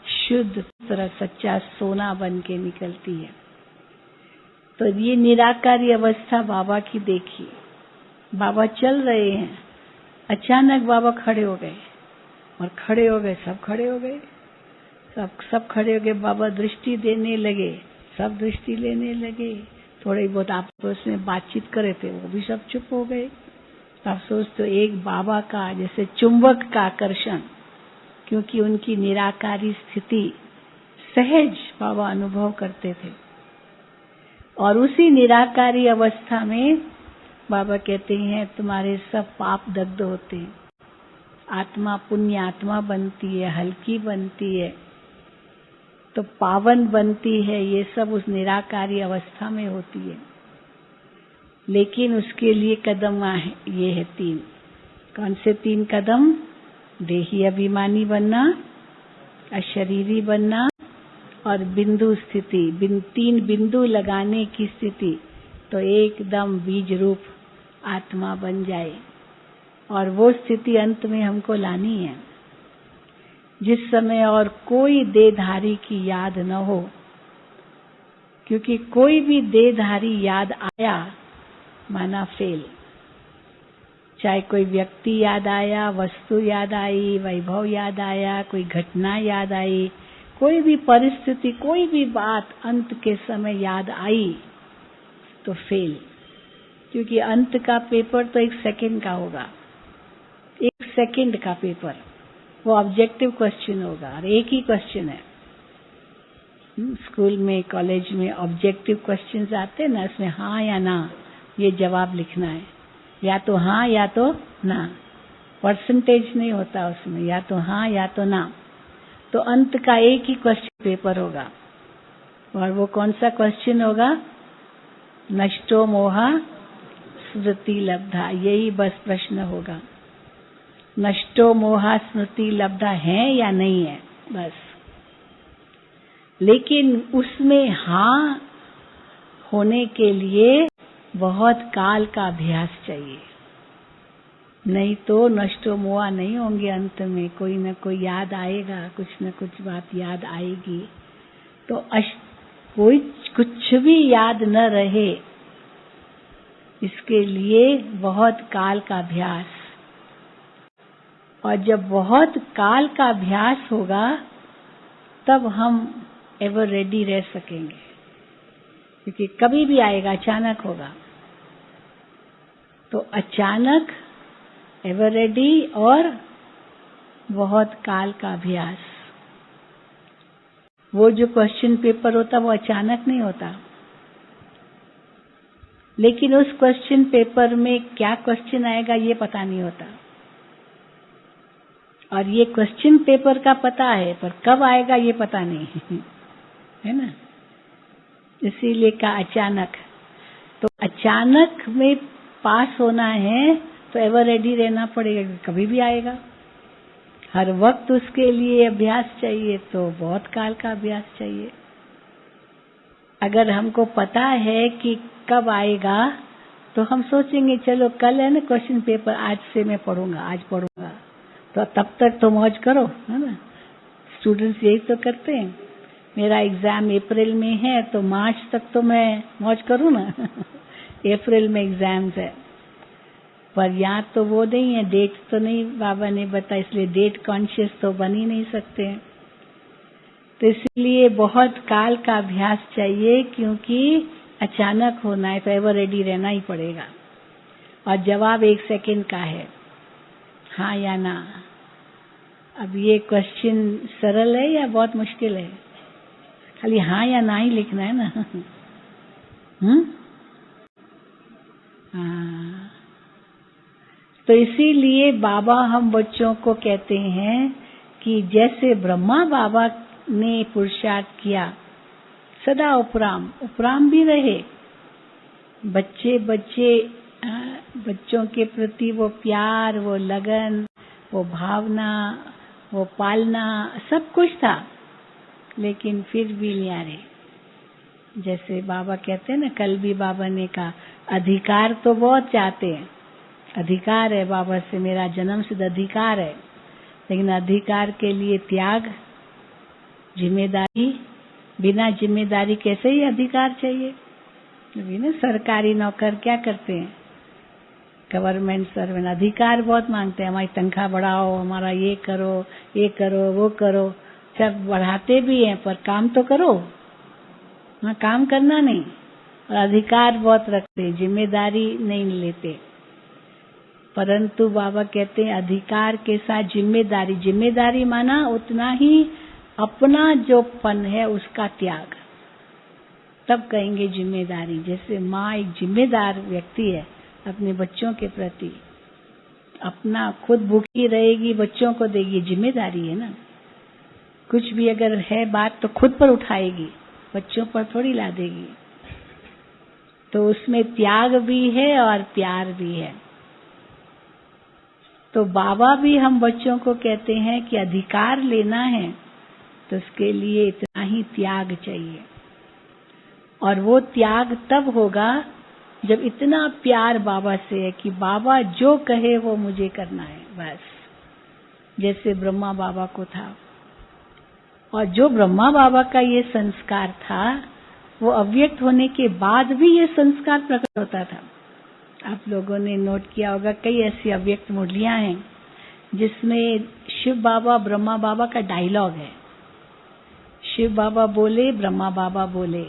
शुद्ध तरह सच्चा सोना बन के निकलती है। तो ये निराकारी अवस्था बाबा की देखी। बाबा चल रहे हैं, अचानक बाबा खड़े हो गए और खड़े हो गए, सब खड़े हो गए, सब खड़े हो गए। बाबा दृष्टि देने लगे, सब दृष्टि लेने लगे। थोड़ी बहुत आपस में बातचीत करे थे, वो भी सब चुप हो गए। आप सोचते हो एक बाबा का जैसे चुंबक का आकर्षण, क्योंकि उनकी निराकारी स्थिति सहज बाबा अनुभव करते थे। और उसी निराकारी अवस्था में बाबा कहते हैं तुम्हारे सब पाप दग्ध होते हैं, आत्मा पुण्य आत्मा बनती है, हल्की बनती है, तो पावन बनती है। ये सब उस निराकारी अवस्था में होती है। लेकिन उसके लिए कदम ये है 3। कौन से 3 कदम? देही अभिमानी बनना, अशरीरी बनना और बिंदु स्थिति। 3 बिंदु लगाने की स्थिति, तो एकदम बीज रूप आत्मा बन जाए। और वो स्थिति अंत में हमको लानी है, जिस समय और कोई देहधारी की याद न हो। क्योंकि कोई भी देहधारी याद आया माना फेल। चाहे कोई व्यक्ति याद आया, वस्तु याद आई, वैभव याद आया, कोई घटना याद आई, कोई भी परिस्थिति, कोई भी बात अंत के समय याद आई तो फेल। क्योंकि अंत का पेपर तो 1 सेकंड का होगा, 1 सेकंड का पेपर, वो ऑब्जेक्टिव क्वेश्चन होगा। और एक ही क्वेश्चन है। स्कूल में, कॉलेज में ऑब्जेक्टिव क्वेश्चंस आते हैं ना, इसमें हाँ या ना ये जवाब लिखना है, या तो हाँ या तो ना। परसेंटेज नहीं होता उसमें, या तो हाँ या तो ना। तो अंत का एक ही क्वेश्चन पेपर होगा। और वो कौन सा क्वेश्चन होगा? नष्टो मोहा स्मृति लब्धा, यही बस प्रश्न होगा। नष्टो मोहा स्मृति लब्धा है या नहीं है, बस। लेकिन उसमें हाँ होने के लिए बहुत काल का अभ्यास चाहिए, नहीं तो नष्टो मोहा नहीं होंगे। अंत में कोई न कोई याद आएगा, कुछ न कुछ बात याद आएगी। तो कोई कुछ भी याद न रहे, इसके लिए बहुत काल का अभ्यास। और जब बहुत काल का अभ्यास होगा तब हम एवर रेडी रह सकेंगे। क्योंकि कभी भी आएगा, अचानक होगा। तो अचानक, एवर रेडी और बहुत काल का अभ्यास। वो जो क्वेश्चन पेपर होता वो अचानक नहीं होता, लेकिन उस क्वेश्चन पेपर में क्या क्वेश्चन आएगा ये पता नहीं होता। और ये क्वेश्चन पेपर का पता है, पर कब आएगा ये पता नहीं है ना। इसीलिए का अचानक। तो अचानक में पास होना है तो एवर रेडी रहना पड़ेगा, कभी भी आएगा। हर वक्त उसके लिए अभ्यास चाहिए, तो बहुत काल का अभ्यास चाहिए। अगर हमको पता है कि कब आएगा, तो हम सोचेंगे चलो कल है ना क्वेश्चन पेपर, आज से मैं पढ़ूंगा, आज पढ़ूंगा, तो तब तक तो मौज करो, है ना। स्टूडेंट्स यही तो करते हैं। मेरा एग्जाम अप्रैल में है, तो मार्च तक तो मैं मौज करूँ ना। अप्रैल में एग्जाम्स है, पर यहाँ तो वो नहीं है, डेट तो नहीं बाबा ने बताया, इसलिए डेट कॉन्शियस तो बन ही नहीं सकते हैं। तो इसलिए बहुत काल का अभ्यास चाहिए, क्योंकि अचानक होना है तो एवर रेडी रहना ही पड़ेगा। और जवाब 1 सेकंड का है, हाँ या ना। अब ये क्वेश्चन सरल है या बहुत मुश्किल है? खाली हाँ या ना ही लिखना है ना। हाँ, तो इसीलिए बाबा हम बच्चों को कहते हैं कि जैसे ब्रह्मा बाबा ने पुरुषार्थ किया, सदा उपराम भी रहे। बच्चों के प्रति वो प्यार, वो लगन, वो भावना, वो पालना, सब कुछ था, लेकिन फिर भी न्यारे। जैसे बाबा कहते हैं ना, कल भी बाबा ने कहा, अधिकार तो बहुत चाहते हैं, अधिकार है बाबा से, मेरा जन्म सिद्ध अधिकार है, लेकिन अधिकार के लिए त्याग, जिम्मेदारी, बिना जिम्मेदारी कैसे ही अधिकार चाहिए? अभी ना सरकारी नौकर क्या करते हैं, गवर्नमेंट सर्वेंट अधिकार बहुत मांगते हैं, हमारी तनख्वाह बढ़ाओ, हमारा ये करो, वो करो, सब बढ़ाते भी हैं, पर काम तो करो। हाँ, काम करना नहीं, और अधिकार बहुत रखते हैं, जिम्मेदारी नहीं लेते। परंतु बाबा कहते हैं अधिकार के साथ जिम्मेदारी, जिम्मेदारी माना उतना ही अपना जो पन है उसका त्याग, तब कहेंगे जिम्मेदारी। जैसे माँ एक जिम्मेदार व्यक्ति है अपने बच्चों के प्रति, अपना खुद भूखी रहेगी, बच्चों को देगी, जिम्मेदारी है ना। कुछ भी अगर है बात तो खुद पर उठाएगी, बच्चों पर थोड़ी ला देगी। तो उसमें त्याग भी है और प्यार भी है। तो बाबा भी हम बच्चों को कहते हैं कि अधिकार लेना है तो उसके लिए इतना ही त्याग चाहिए, और वो त्याग तब होगा जब इतना प्यार बाबा से है कि बाबा जो कहे वो मुझे करना है, बस। जैसे ब्रह्मा बाबा को था, और जो ब्रह्मा बाबा का ये संस्कार था, वो अव्यक्त होने के बाद भी ये संस्कार प्रकट होता था। आप लोगों ने नोट किया होगा, कई ऐसी अव्यक्त मुरलियां हैं जिसमें शिव बाबा ब्रह्मा बाबा का डायलॉग है। शिव बाबा बोले, ब्रह्मा बाबा बोले,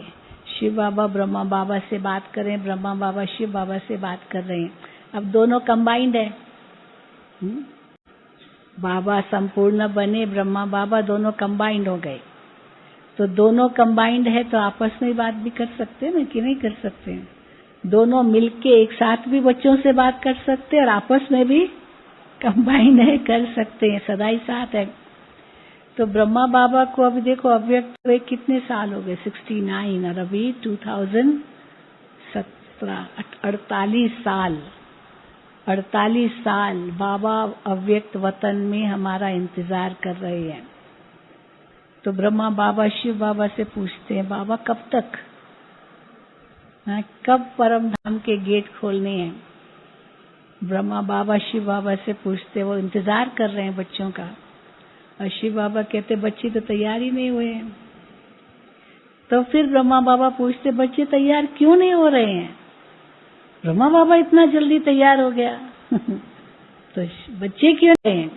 शिव बाबा ब्रह्मा बाबा से बात करें, ब्रह्मा बाबा शिव बाबा से बात कर रहे हैं। अब दोनों कंबाइंड है, बाबा संपूर्ण बने, ब्रह्मा बाबा दोनों कंबाइंड हो गए। तो दोनों कंबाइंड है तो आपस में बात भी कर सकते हैं ना, कि नहीं कर सकते हैं? दोनों मिलके एक साथ भी बच्चों से बात कर सकते हैं, और आपस में भी कंबाइंड है, कर सकते हैं, सदा ही साथ है। तो ब्रह्मा बाबा को अभी देखो अव्यक्त हुए कितने साल हो गए, 69, और अभी 2017, 48 साल बाबा अव्यक्त वतन में हमारा इंतजार कर रहे हैं। तो ब्रह्मा बाबा शिव बाबा से पूछते हैं, बाबा कब तक, कब परम धाम के गेट खोलने हैं? ब्रह्मा बाबा शिव बाबा से पूछते, वो इंतजार कर रहे हैं बच्चों का। और शिव बाबा कहते, बच्चे तो तैयार ही नहीं हुए हैं। तो फिर ब्रह्मा बाबा पूछते, बच्चे तैयार क्यों नहीं हो रहे हैं? ब्रह्मा बाबा इतना जल्दी तैयार हो गया तो बच्चे क्यों नहीं हैं?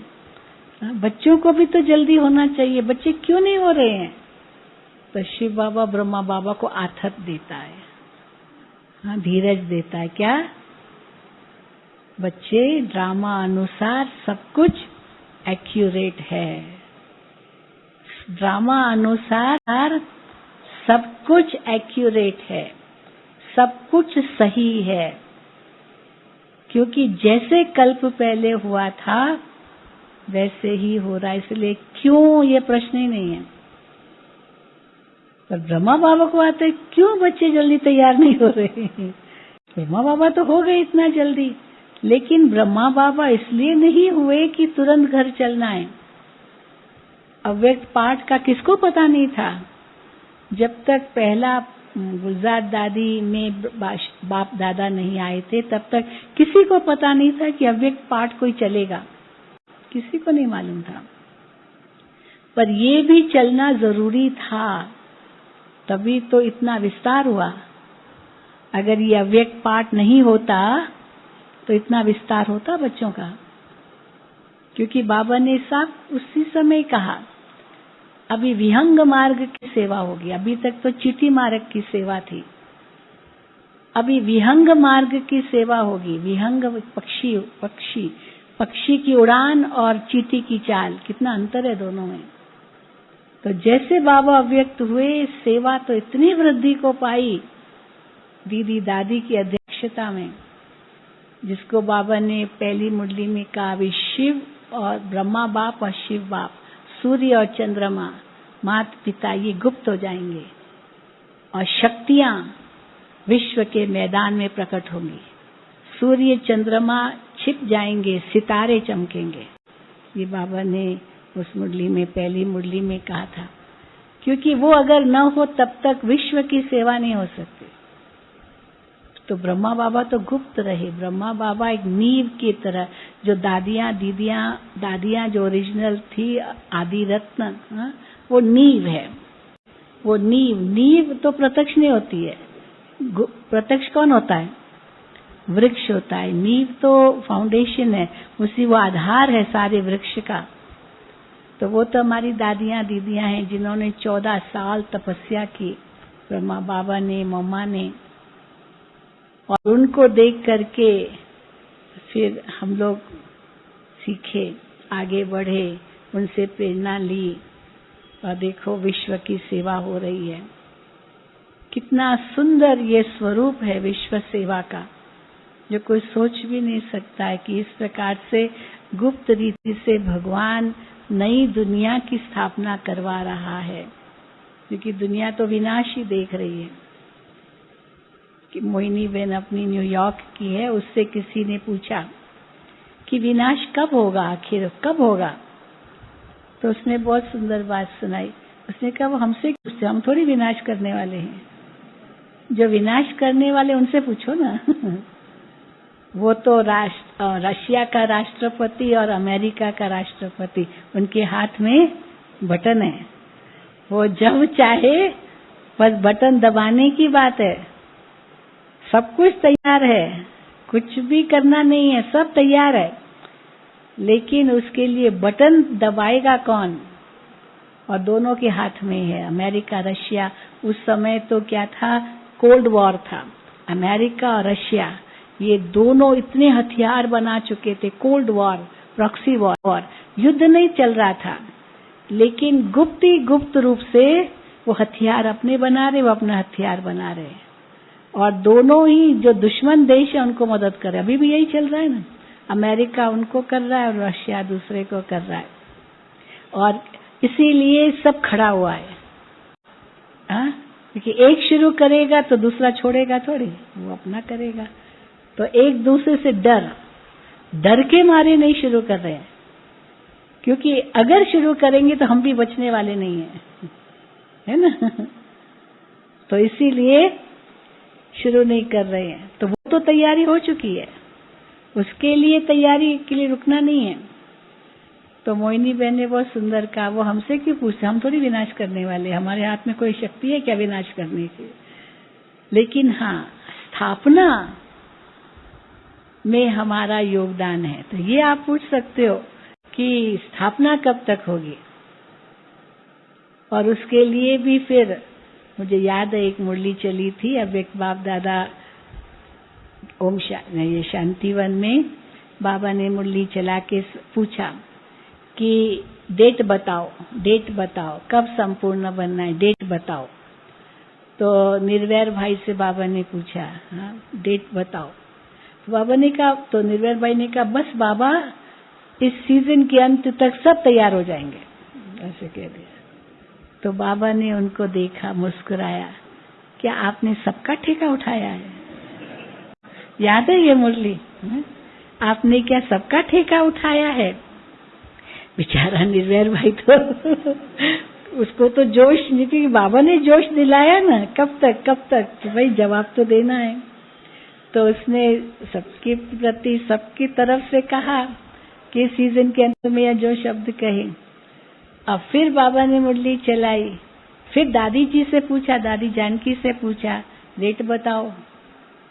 बच्चों को भी तो जल्दी होना चाहिए, बच्चे क्यों नहीं हो रहे हैं? तो शिव बाबा ब्रह्मा बाबा को आथत देता है, हाँ, धीरज देता है। क्या? बच्चे, ड्रामा अनुसार सब कुछ एक्यूरेट है, ड्रामा अनुसार सब कुछ एक्यूरेट है, सब कुछ सही है, क्योंकि जैसे कल्प पहले हुआ था वैसे ही हो रहा है, इसलिए क्यों ये प्रश्न ही नहीं है। पर ब्रह्मा बाबा को आते क्यों बच्चे जल्दी तैयार नहीं हो रहे हैं? ब्रह्मा बाबा तो हो गए इतना जल्दी, लेकिन ब्रह्मा बाबा इसलिए नहीं हुए कि तुरंत घर चलना है। अव्यक्त पाठ का किसको पता नहीं था? जब तक पहला गुलजार दादी में बाप दादा नहीं आए थे, तब तक किसी को पता नहीं था कि अव्यक्त पाठ कोई चलेगा, किसी को नहीं मालूम था। पर ये भी चलना जरूरी था, तभी तो इतना विस्तार हुआ। अगर ये अव्यक्त पाठ नहीं होता तो इतना विस्तार होता बच्चों का, क्योंकि बाबा ने साफ उसी समय कहा, अभी विहंग मार्ग की सेवा होगी। अभी तक तो चीटी मार्ग की सेवा थी, अभी विहंग मार्ग की सेवा होगी। विहंग पक्षी की उड़ान और चीटी की चाल, कितना अंतर है दोनों में। तो जैसे बाबा अव्यक्त हुए, सेवा तो इतनी वृद्धि को पाई दीदी दादी की अध्यक्षता में, जिसको बाबा ने पहली मुरली में कहा, अभी शिव और ब्रह्मा बाप और शिव बाप, सूर्य और चंद्रमा, माता पिता, ये गुप्त हो जाएंगे और शक्तियां विश्व के मैदान में प्रकट होंगी। सूर्य चंद्रमा छिप जाएंगे, सितारे चमकेंगे। ये बाबा ने उस मुरली में, पहली मुरली में कहा था, क्योंकि वो अगर न हो तब तक विश्व की सेवा नहीं हो सकती। तो ब्रह्मा बाबा तो गुप्त रहे। ब्रह्मा बाबा एक नींव की तरह, जो दादियां जो ओरिजिनल थी, आदि रत्न, वो नींव है। वो नींव तो प्रत्यक्ष नहीं होती है। प्रत्यक्ष कौन होता है? वृक्ष होता है। नींव तो फाउंडेशन है, उसी वो आधार है सारे वृक्ष का। तो वो तो हमारी दादियां दीदियां हैं, जिन्होंने 14 साल तपस्या की, ब्रह्मा बाबा ने, मम्मा ने, और उनको देख करके फिर हम लोग सीखे, आगे बढ़े, उनसे प्रेरणा ली, और देखो विश्व की सेवा हो रही है। कितना सुंदर ये स्वरूप है विश्व सेवा का, जो कोई सोच भी नहीं सकता है कि इस प्रकार से गुप्त रीति से भगवान नई दुनिया की स्थापना करवा रहा है। क्योंकि दुनिया तो विनाश ही देख रही है। कि मोहिनी बहन अपनी न्यूयॉर्क की है, उससे किसी ने पूछा कि विनाश कब होगा, आखिर कब होगा? तो उसने बहुत सुंदर बात सुनाई। उसने कहा, वो हमसे पूछते, हम थोड़ी विनाश करने वाले हैं। जो विनाश करने वाले उनसे पूछो ना। वो तो रशिया का राष्ट्रपति और अमेरिका का राष्ट्रपति, उनके हाथ में बटन है। वो जब चाहे बस बटन दबाने की बात है। सब कुछ तैयार है, कुछ भी करना नहीं है, सब तैयार है। लेकिन उसके लिए बटन दबाएगा कौन? और दोनों के हाथ में है, अमेरिका रशिया। उस समय तो क्या था, कोल्ड वॉर था। अमेरिका और रशिया ये दोनों इतने हथियार बना चुके थे। कोल्ड वॉर, प्रॉक्सी वॉर, युद्ध नहीं चल रहा था, लेकिन गुप्त रूप से वो हथियार अपने बना रहे, वो अपना हथियार बना रहे। और दोनों ही जो दुश्मन देश है उनको मदद कर रहे। अभी भी यही चल रहा है ना, अमेरिका उनको कर रहा है और रशिया दूसरे को कर रहा है। और इसीलिए सब खड़ा हुआ है। क्योंकि एक शुरू करेगा तो दूसरा छोड़ेगा थोड़ी, वो अपना करेगा। तो एक दूसरे से डर के मारे नहीं शुरू कर रहे हैं, क्योंकि अगर शुरू करेंगे तो हम भी बचने वाले नहीं हैं, है ना। तो इसीलिए शुरू नहीं कर रहे हैं। तो वो तो तैयारी हो चुकी है, उसके लिए तैयारी के लिए रुकना नहीं है। तो मोहिनी बहन ने बहुत सुंदर कहा, वो हमसे क्यों पूछते, हम थोड़ी विनाश करने वाले, हमारे हाथ में कोई शक्ति है क्या विनाश करने की। लेकिन हाँ, स्थापना में हमारा योगदान है। तो ये आप पूछ सकते हो कि स्थापना कब तक होगी। और उसके लिए भी फिर मुझे याद है, एक मुरली चली थी, अब एक बाप दादा ओम शांतिवन में बाबा ने मुरली चला के पूछा कि डेट बताओ कब संपूर्ण बनना है, डेट बताओ। तो निर्वैर भाई से बाबा ने पूछा, हाँ डेट बताओ। तो बाबा ने कहा, तो निर्वैर भाई ने कहा, बस बाबा इस सीजन के अंत तक सब तैयार हो जाएंगे, ऐसे कह दिया। तो बाबा ने उनको देखा, मुस्कुराया, क्या आपने सबका ठेका उठाया है? याद है ये मुरली? आपने क्या सबका ठेका उठाया है? बेचारा निर्वैर भाई तो उसको तो जोश नहीं, क्योंकि बाबा ने जोश दिलाया ना, कब तक तो भाई जवाब तो देना है। तो उसने सबके प्रति सबकी तरफ से कहा कि सीजन के अंत में यह जो शब्द कहे। अब फिर बाबा ने मुरली चलाई, फिर दादी जी से पूछा, दादी जानकी से पूछा, डेट बताओ।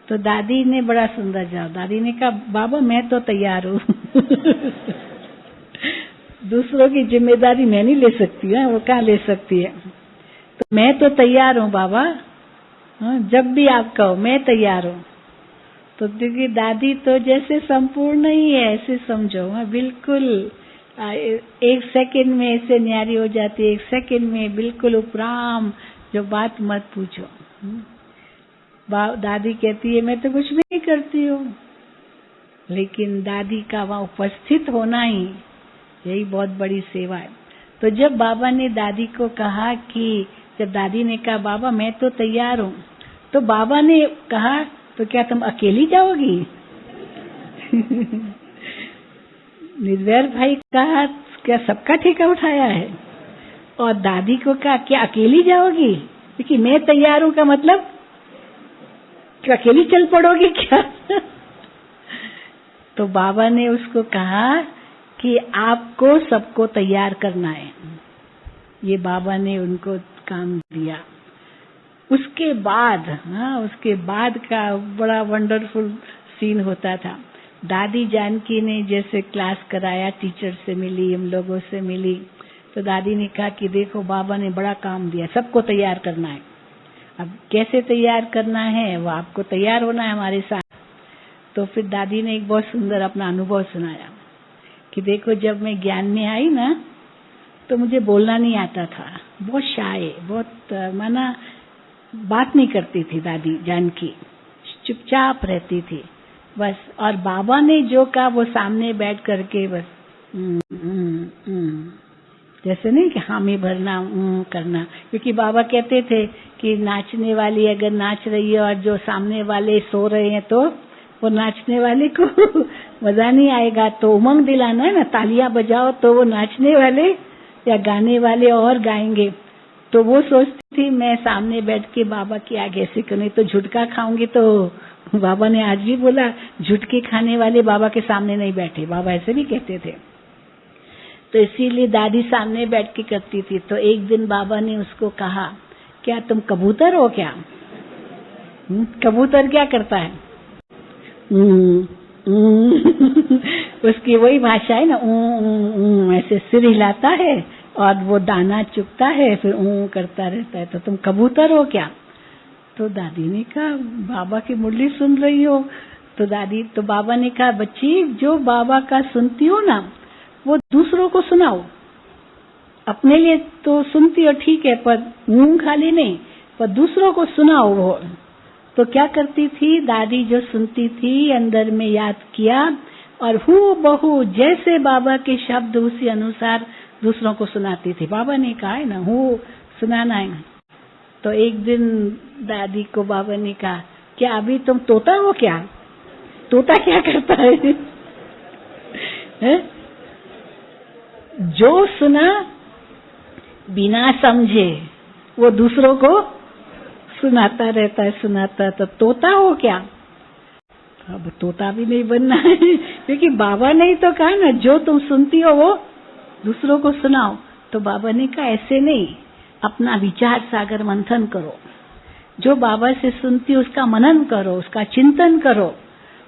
तो दादी ने बड़ा सुंदर जवाब, दादी ने कहा, बाबा मैं तो तैयार हूँ दूसरों की जिम्मेदारी मैं नहीं ले सकती है, वो कहाँ ले सकती है, तो मैं तो तैयार हूँ बाबा, हाँ, जब भी आप कहो मैं तैयार हूँ। तो क्योंकि दादी तो जैसे संपूर्ण ही है ऐसे समझो, हाँ बिल्कुल एक सेकंड में ऐसे न्यारी हो जाती है, एक सेकंड में बिल्कुल उपराम, जो बात मत पूछो। दादी कहती है मैं तो कुछ भी नहीं करती हूँ, लेकिन दादी का वहाँ उपस्थित होना ही यही बहुत बड़ी सेवा है। तो जब बाबा ने दादी को कहा कि जब दादी ने कहा बाबा मैं तो तैयार हूँ, तो बाबा ने कहा तो क्या तुम अकेली जाओगी निर्वैर भाई कहा क्या सबका ठेका उठाया है, और दादी को कहा क्या अकेली जाओगी, क्योंकि मैं तैयार हूँ का मतलब क्या अकेली चल पड़ोगी क्या तो बाबा ने उसको कहा कि आपको सबको तैयार करना है, ये बाबा ने उनको काम दिया। उसके बाद का बड़ा वंडरफुल सीन होता था। दादी जानकी ने जैसे क्लास कराया, टीचर से मिली, हम लोगों से मिली, तो दादी ने कहा कि देखो बाबा ने बड़ा काम दिया, सबको तैयार करना है। अब कैसे तैयार करना है, वो आपको तैयार होना है हमारे साथ। तो फिर दादी ने एक बहुत सुंदर अपना अनुभव सुनाया कि देखो जब मैं ज्ञान में आई ना, तो मुझे बोलना नहीं आता था, बहुत शाय, बहुत माना बात नहीं करती थी दादी जानकी, चुपचाप रहती थी बस। और बाबा ने जो कहा वो सामने बैठ करके बस जैसे नहीं कि हामी भरना करना, क्योंकि बाबा कहते थे कि नाचने वाली अगर नाच रही है और जो सामने वाले सो रहे हैं तो वो नाचने वाले को मजा नहीं आएगा, तो उमंग दिलाना है ना, तालियां बजाओ तो वो नाचने वाले या गाने वाले और गाएंगे। तो वो सोचती थी मैं सामने बैठ के बाबा की आगे ऐसे करूँ तो झुटका खाऊंगी, तो बाबा ने आज भी बोला झुटके खाने वाले बाबा के सामने नहीं बैठे, बाबा ऐसे भी कहते थे। तो इसीलिए दादी सामने बैठ के करती थी। तो एक दिन बाबा ने उसको कहा क्या तुम कबूतर हो क्या? कबूतर क्या करता है? उसकी वही भाषा है ना, ऐसे सिर हिलाता है और वो दाना चुगता है, फिर करता रहता है। तो तुम कबूतर हो क्या? तो दादी ने कहा बाबा की मुरली सुन रही हो। तो बाबा ने कहा बच्ची जो बाबा का सुनती हो ना वो दूसरों को सुनाओ, अपने लिए तो सुनती हो ठीक है, पर खाली नहीं, पर दूसरों को सुनाओ। वो तो क्या करती थी दादी, जो सुनती थी अंदर में याद किया और हूबहू जैसे बाबा के शब्द उसी अनुसार दूसरों को सुनाती थी। बाबा ने कहा है ना हूँ सुनाना है। तो एक दिन दादी को बाबा ने कहा क्या अभी तुम तोता हो क्या? तोता क्या करता है? जो सुना बिना समझे वो दूसरों को सुनाता रहता है, सुनाता। तो तोता हो क्या? अब तोता भी नहीं बनना है क्योंकि बाबा ने ही तो कहा ना जो तुम सुनती हो वो दूसरों को सुनाओ। तो बाबा ने कहा ऐसे नहीं, अपना विचार सागर मंथन करो, जो बाबा से सुनती हो उसका मनन करो, उसका चिंतन करो,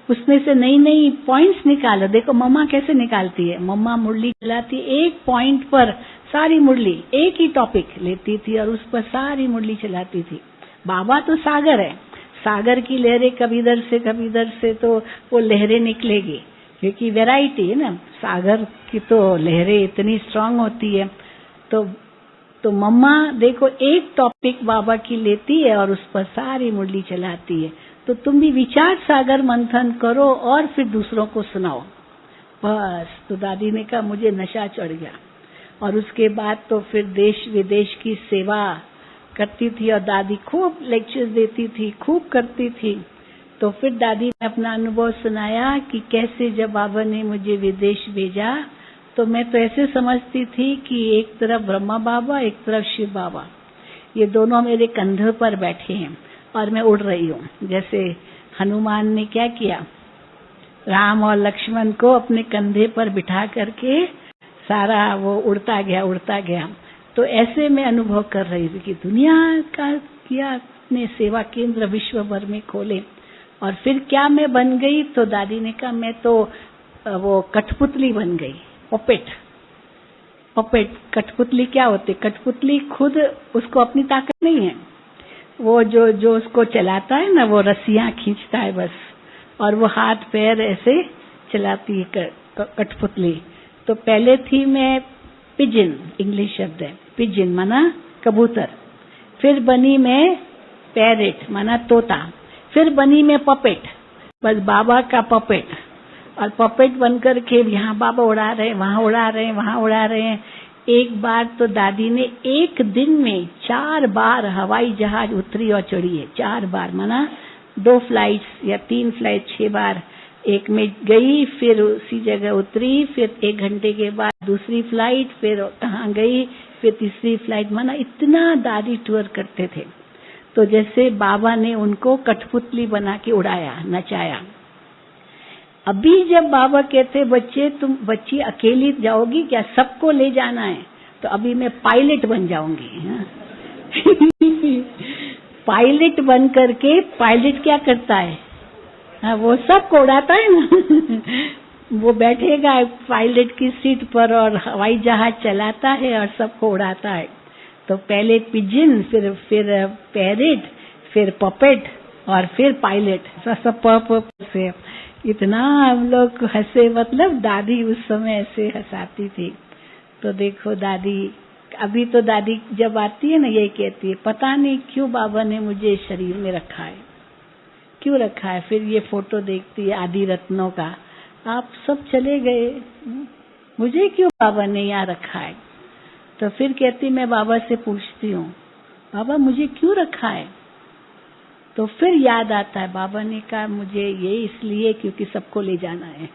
उसमें से नई नई पॉइंट्स निकालो। देखो मम्मा कैसे निकालती है, मम्मा मुरली चलाती, एक पॉइंट पर सारी मुरली, एक ही टॉपिक लेती थी और उस पर सारी मुरली चलाती थी। बाबा तो सागर है, सागर की लहरें कभी इधर से तो वो लहरें निकलेगी, क्योंकि वैरायटी है ना, सागर की तो लहरें इतनी स्ट्रांग होती है। तो मम्मा देखो एक टॉपिक बाबा की लेती है और उस पर सारी मुरली चलाती है। तो तुम भी विचार सागर मंथन करो और फिर दूसरों को सुनाओ बस। तो दादी ने कहा मुझे नशा चढ़ गया, और उसके बाद तो फिर देश विदेश की सेवा करती थी और दादी खूब लेक्चर्स देती थी, खूब करती थी। तो फिर दादी ने अपना अनुभव सुनाया कि कैसे जब बाबा ने मुझे विदेश भेजा तो मैं तो ऐसे समझती थी कि एक तरफ ब्रह्मा बाबा, एक तरफ शिव बाबा, ये दोनों मेरे कंधे पर बैठे हैं और मैं उड़ रही हूँ। जैसे हनुमान ने क्या किया, राम और लक्ष्मण को अपने कंधे पर बिठा करके सारा वो उड़ता गया। तो ऐसे मैं अनुभव कर रही थी कि दुनिया का किया अपने सेवा केंद्र विश्व भर में खोले। और फिर क्या मैं बन गई, तो दादी ने कहा मैं तो वो कठपुतली बन गई, पपेट। कठपुतली क्या होती, कठपुतली खुद उसको अपनी ताकत नहीं है, वो जो उसको चलाता है ना, वो रस्सियां खींचता है बस, और वो हाथ पैर ऐसे चलाती है कठपुतली। तो पहले थी मैं पिजिन, इंग्लिश शब्द है पिजिन माना कबूतर, फिर बनी मैं पैरेट माना तोता, फिर बनी मैं पपेट, बस बाबा का पपेट। और पपेट बनकर के यहाँ बाबा उड़ा रहे, वहाँ उड़ा रहे, वहाँ उड़ा रहे हैं। एक बार तो दादी ने एक दिन में 4 बार हवाई जहाज उतरी और चढ़ी है। 4 बार माना 2 फ्लाइट्स या 3 फ्लाइट, 6 बार। एक में गई, फिर उसी जगह उतरी, फिर 1 घंटे के बाद दूसरी फ्लाइट, फिर कहाँ गई, फिर तीसरी फ्लाइट। माना इतना दादी टूर करते थे। तो जैसे बाबा ने उनको कठपुतली बना के उड़ाया, नचाया। अभी जब बाबा कहते बच्चे तुम बच्ची अकेली जाओगी क्या, सबको ले जाना है, तो अभी मैं पायलट बन जाऊंगी। पायलट बन करके, पायलट क्या करता है, वो सबको उड़ाता है ना। वो बैठेगा पायलट की सीट पर और हवाई जहाज चलाता है और सबको उड़ाता है। तो पहले पिजिन, फिर पैरेट, फिर पपेट और फिर पायलट, सब से। इतना हम लोग हंसे, मतलब दादी उस समय ऐसे हंसाती थी। तो देखो दादी, अभी तो दादी जब आती है ना यही कहती है, पता नहीं क्यों बाबा ने मुझे शरीर में रखा है, क्यों रखा है। फिर ये फोटो देखती है आदि रत्नों का, आप सब चले गए, मुझे क्यों बाबा ने यहाँ रखा है। तो फिर कहती मैं बाबा से पूछती हूँ, बाबा मुझे क्यों रखा है। तो फिर याद आता है, बाबा ने कहा मुझे ये इसलिए क्योंकि सबको ले जाना है।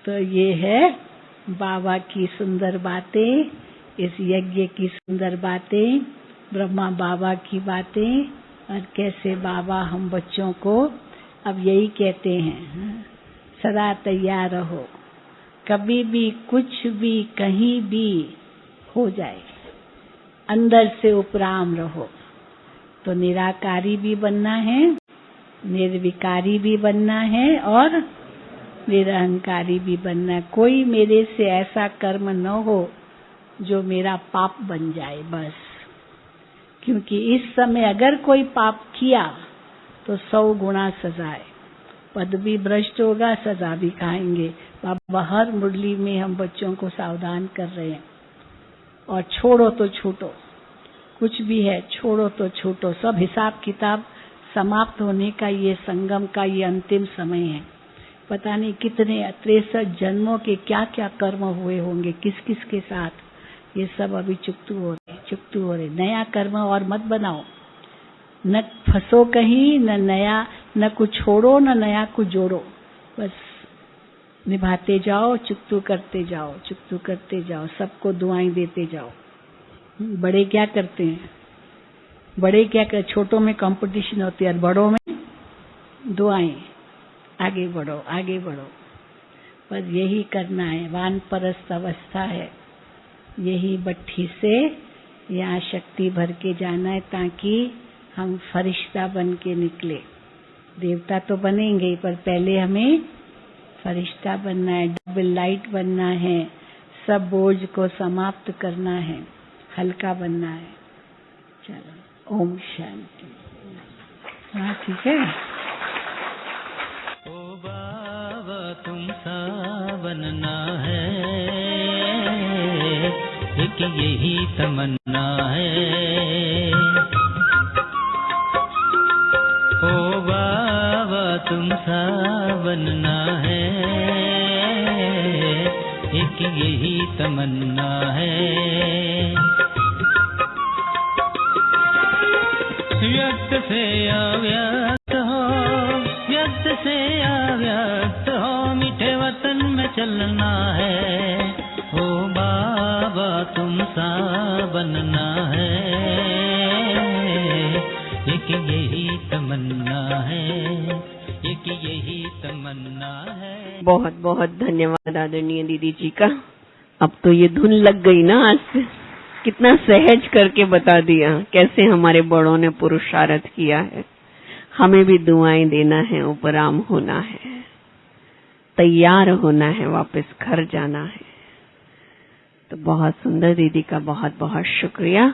तो ये है बाबा की सुंदर बातें, इस यज्ञ की सुंदर बातें, ब्रह्मा बाबा की बातें, और कैसे बाबा हम बच्चों को अब यही कहते हैं, सदा तैयार रहो, कभी भी कुछ भी कहीं भी हो जाए, अंदर से उपराम रहो। तो निराकारी भी बनना है, निर्विकारी भी बनना है और निरहंकारी भी बनना है। कोई मेरे से ऐसा कर्म न हो जो मेरा पाप बन जाए बस। क्योंकि इस समय अगर कोई पाप किया तो 100 गुना सजा है, पद भी भ्रष्ट होगा, सजा भी खाएंगे। बाबा हर मुरली में हम बच्चों को सावधान कर रहे हैं। और छोड़ो तो छूटो, कुछ भी है छोड़ो तो छूटो, सब हिसाब किताब समाप्त होने का ये संगम का ये अंतिम समय है। पता नहीं कितने 63 जन्मों के क्या क्या कर्म हुए होंगे, किस किस के साथ, ये सब अभी चुकतू हो रहे। नया कर्म और मत बनाओ, न फंसो कहीं, न नया, न कुछ छोड़ो, न नया कुछ जोड़ो, बस निभाते जाओ, चुकतू करते जाओ, सबको दुआएं देते जाओ। बड़े क्या करते हैं, छोटों में कंपटीशन होती है और बड़ों में दुआएं, आगे बढ़ो। बस यही करना है, वानप्रस्थ अवस्था है, यही भट्ठी से यहाँ शक्ति भर के जाना है, ताकि हम फरिश्ता बन के निकले। देवता तो बनेंगे ही, पर पहले हमें फरिश्ता बनना है, डबल लाइट बनना है, सब बोझ को समाप्त करना है, हल्का बनना है। चलो, ओम शांति। हाँ ठीक है। ओ बाबा तुम सा बनना है, एक यही तमन्ना है। ओ बाबा तुम सा बनना है, एक यही तमन्ना है। व्यक्त से अव्यक्त हो, व्यक्त से अव्यक्त हो, मीठे वतन में चलना है। ओ बाबा तुम सा बनना है, एक यही तमन्ना है, एक यही तमन्ना है। बहुत बहुत धन्यवाद आदरणीय दीदी जी का। अब तो ये धुन लग गई ना आज से। कितना सहज करके बता दिया कैसे हमारे बड़ों ने पुरुषार्थ किया है। हमें भी दुआएं देना है, उपराम होना है, तैयार होना है, वापस घर जाना है। तो बहुत सुंदर दीदी का बहुत बहुत शुक्रिया।